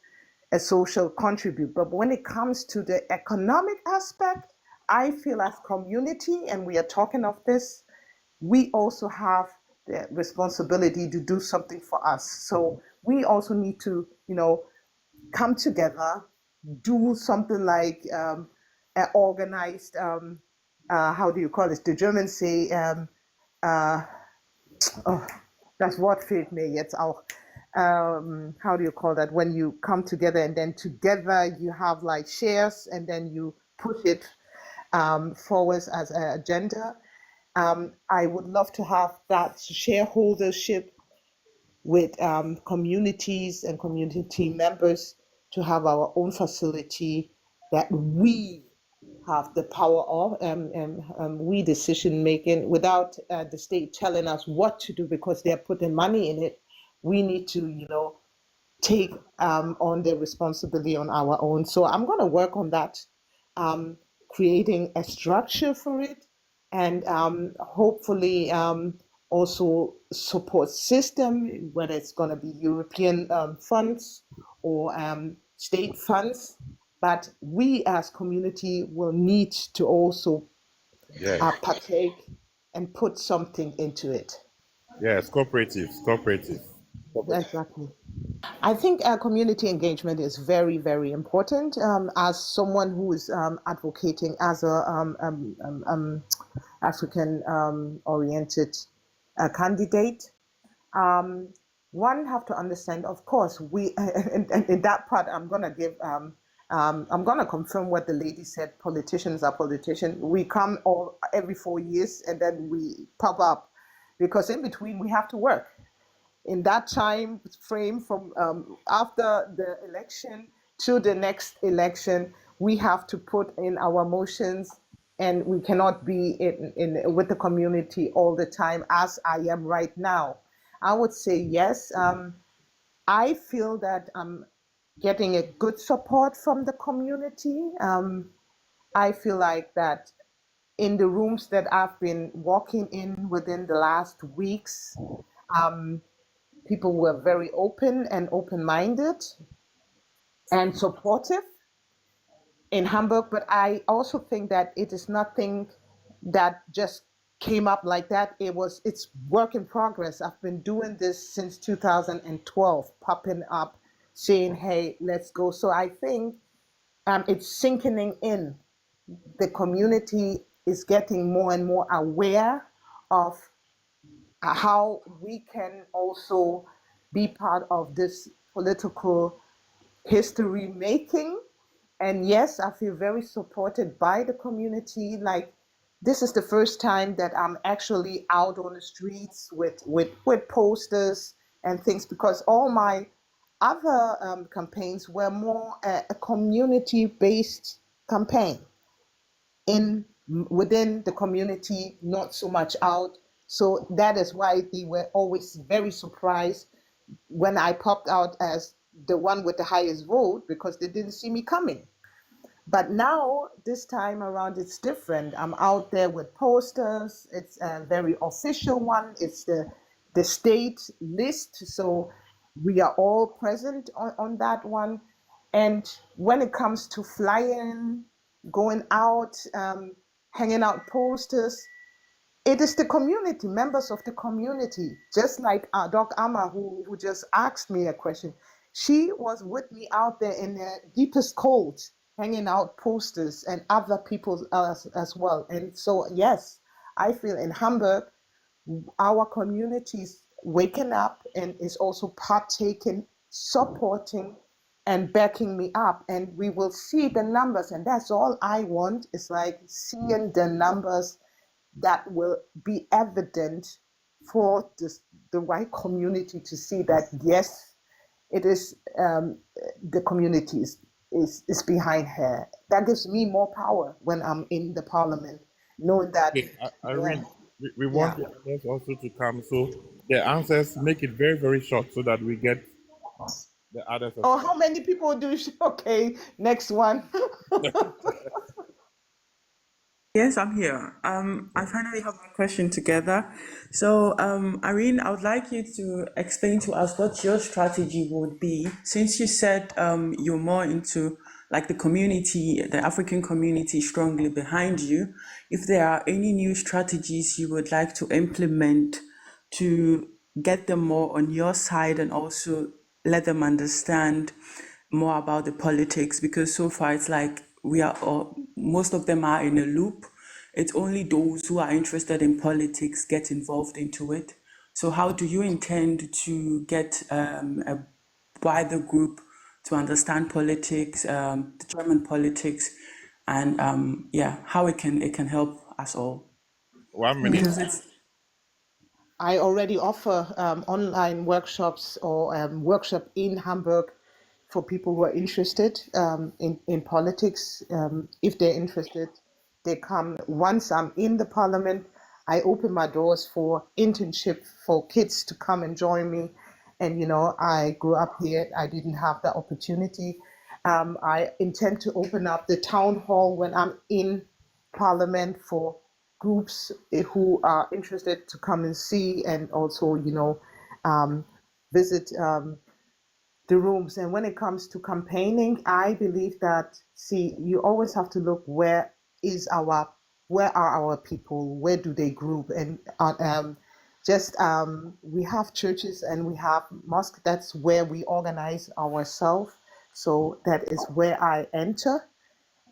a social contribute. But when it comes to the economic aspect, I feel as community, and we are talking of this, we also have the responsibility to do something for us. So we also need to, come together, do something like organized, how do you call it? The Germans say, uh, oh, das Wort fehlt mir jetzt auch. How do you call that? When you come together and then together you have like shares and then you push it forward as an agenda. I would love to have that shareholdership with communities and community members to have our own facility that we have the power of we decision making without the state telling us what to do because they're putting money in it. We need to, take on the responsibility on our own. So I'm going to work on that, creating a structure for it, and hopefully also support system, whether it's going to be European funds or state funds. But we as community will need to also Yes, partake and put something into it. yes, cooperative. Exactly. I think community engagement is very, very important. As someone who is advocating as a African oriented candidate, um, one have to understand. Of course, we in that part, I'm gonna confirm what the lady said. Politicians are politicians. We come every 4 years and then we pop up, because in between we have to work in that time frame from after the election to the next election. We have to put in our motions, and we cannot be in with the community all the time as I am right now. I would say yes. I feel that I'm getting a good support from the community. I feel like that in the rooms that I've been walking in within the last weeks, um, people were very open and open-minded and supportive in Hamburg. But I also think that it is nothing that just came up like that. It's work in progress. I've been doing this since 2012, popping up, saying, "Hey, let's go." So I think it's sinking in. The community is getting more and more aware of how we can also be part of this political history making. And yes, I feel very supported by the community. Like, this is the first time that I'm actually out on the streets with posters and things, because all my other campaigns were more a community-based campaign within the community, not so much out. So that is why they were always very surprised when I popped out as the one with the highest vote, because they didn't see me coming. But now, this time around, it's different. I'm out there with posters. It's a very official one. It's the state list. So we are all present on that one. And when it comes to flying, going out, hanging out posters, it is the community, members of the community, just like Doc Amma, who just asked me a question. She was with me out there in the deepest cold, hanging out posters and other people as well. And so, yes, I feel in Hamburg, our communities waking up and is also partaking, supporting, and backing me up. And we will see the numbers. And that's all I want, is like seeing the numbers that will be evident for the white community to see that, yes, it is the community is behind her. That gives me more power when I'm in the parliament, knowing that, Okay, Irene, we yeah. want the others also to come. So the answers, make it very, very short so that we get the others. Oh, how many people do you? Okay, next one. Yes, I'm here. I finally have my question together. So, Irene, I would like you to explain to us what your strategy would be, since you said you're more into like the community, the African community strongly behind you. If there are any new strategies you would like to implement to get them more on your side and also let them understand more about the politics, because so far it's like we are all, most of them are in a loop. It's only those who are interested in politics get involved into it. So how do you intend to get a wider group to understand politics, the German politics, and how it can help us all? 1 minute. Because it's I already offer online workshops or workshop in Hamburg for people who are interested in politics. If they're interested, they come. Once I'm in the parliament, I open my doors for internship for kids to come and join me. And, I grew up here. I didn't have that opportunity. I intend to open up the town hall when I'm in parliament for groups who are interested to come and see, and also, visit the rooms. And when it comes to campaigning, I believe that, you always have to look where are our people, where do they group, and we have churches and we have mosques. That's where we organize ourselves. So that is where I enter.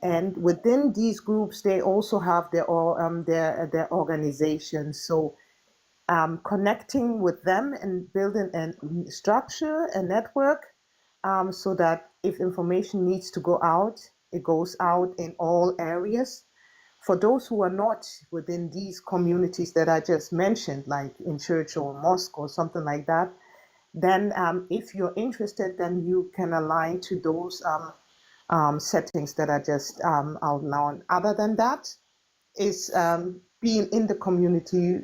And within these groups, they also have their organizations. So connecting with them and building a structure, a network, so that if information needs to go out, it goes out in all areas. For those who are not within these communities that I just mentioned, like in church or mosque or something like that, then if you're interested, then you can align to those settings that I just outlined. Other than that, is being in the community,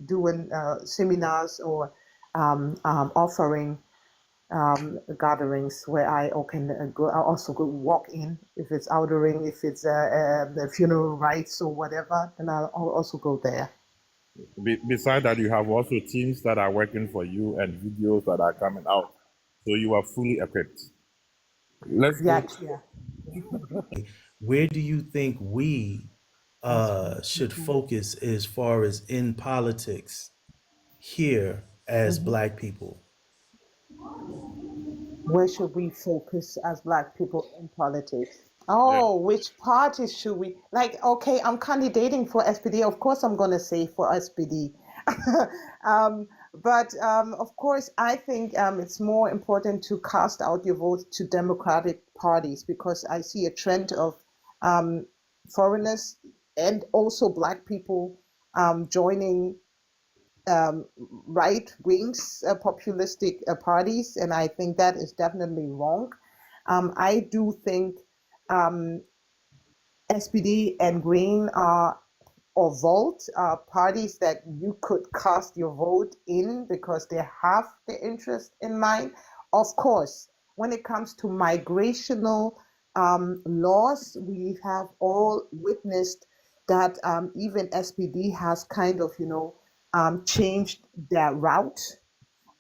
doing seminars or offering gatherings where I can go. I also go walk in if it's outering, if it's the funeral rites or whatever, then I'll also go there. Besides that, you have also teams that are working for you and videos that are coming out. So you are fully equipped. Let's go. Yeah. Where do you think we should focus as far as in politics here as Black people? Where should we focus as Black people in politics? Yeah. Oh, which parties should we like? Okay, I'm candidating for SPD. Of course, I'm gonna say for SPD. But of course, I think it's more important to cast out your vote to democratic parties, because I see a trend of foreigners and also Black people joining right wings, populistic parties, and I think that is definitely wrong. I do think SPD and Green are or Volt are parties that you could cast your vote in because they have the interest in mind. Of course, when it comes to migrational laws, we have all witnessed that even SPD has kind of, changed their route.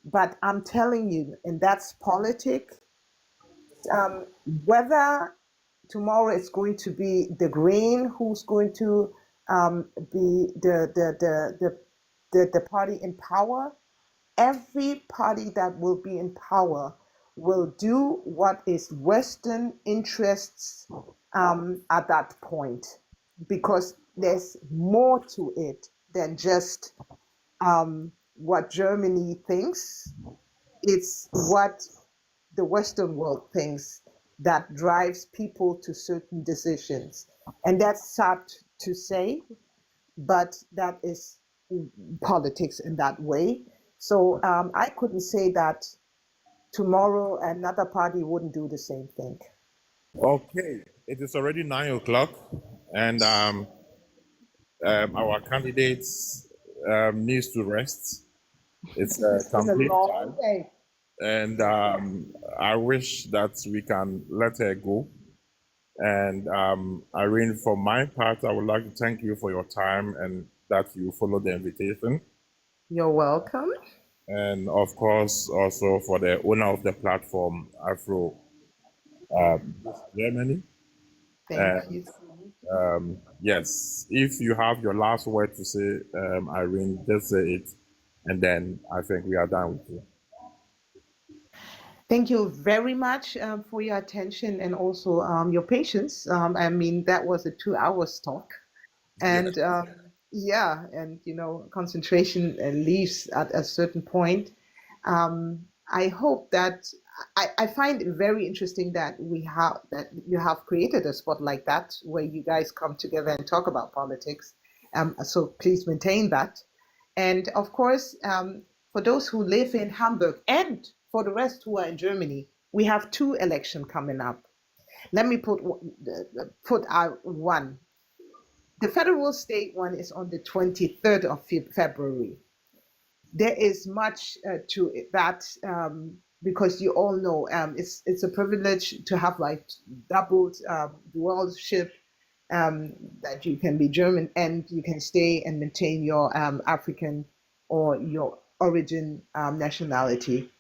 But I'm telling you, and that's politics, whether tomorrow it's going to be the Green who's going to be the party in power. Every party that will be in power will do what is Western interests at that point, because there's more to it than just what Germany thinks. It's what the Western world thinks that drives people to certain decisions. And that's sad to say, but that is politics in that way. So I couldn't say that tomorrow another party wouldn't do the same thing. Okay, it is already 9 o'clock, and our candidates needs to rest. It's a It's been a complete long time, day. and I wish that we can let her go. And Irene, for my part, I would like to thank you for your time and that you followed the invitation. You're welcome. And of course, also for the owner of the platform, Afrobizgermany. Thank you. Yes, if you have your last word to say, Irene, just say it, and then I think we are done with you. Thank you very much for your attention and also your patience. I mean, that was a 2 hour talk. And yeah, and concentration leaves at a certain point. I hope that I find it very interesting that you have created a spot like that where you guys come together and talk about politics. So please maintain that. And of course, for those who live in Hamburg and for the rest who are in Germany, we have 2 elections coming up. Let me put out one. The federal state one is on the 23rd of February. There is much to that because you all know it's a privilege to have like doubled dualship, that you can be German and you can stay and maintain your African or your origin nationality.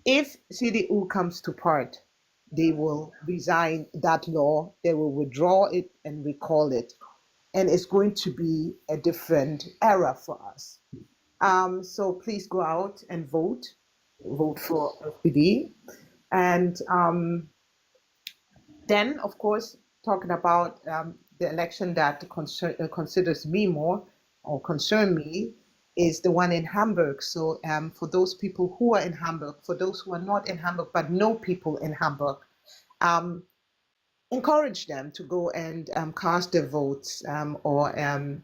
If CDU comes to part, they will resign that law, they will withdraw it and recall it. And it's going to be a different era for us. So please go out and vote for SPD. And then, of course, talking about the election that considers me more or concern me is the one in Hamburg. So for those people who are in Hamburg, for those who are not in Hamburg but know people in Hamburg, encourage them to go and cast their votes or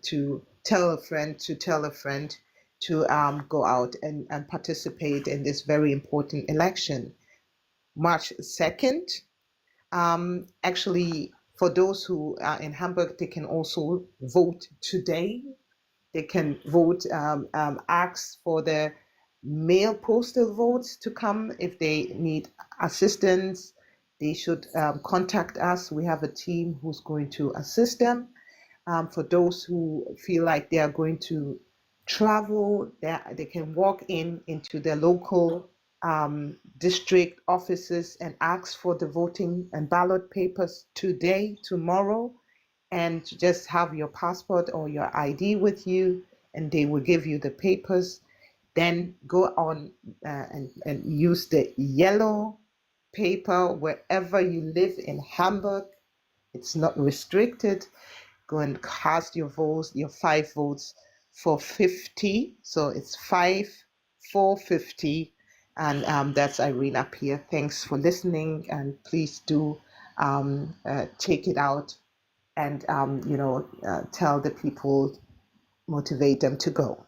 to tell a friend to go out and participate in this very important election. March 2nd, actually, for those who are in Hamburg, they can also vote today. They can vote, ask for the mail postal votes to come. If they need assistance, they should contact us. We have a team who's going to assist them. For those who feel like they are going to travel, they can walk into their local district offices and ask for the voting and ballot papers today, tomorrow, and just have your passport or your ID with you, and they will give you the papers. Then go on and use the yellow paper wherever you live in Hamburg. It's not restricted. Go and cast your votes, your 5 votes for 50. So it's 5 for 50. And that's Irene Appiah. Thanks for listening. And please do check it out and, tell the people, motivate them to go.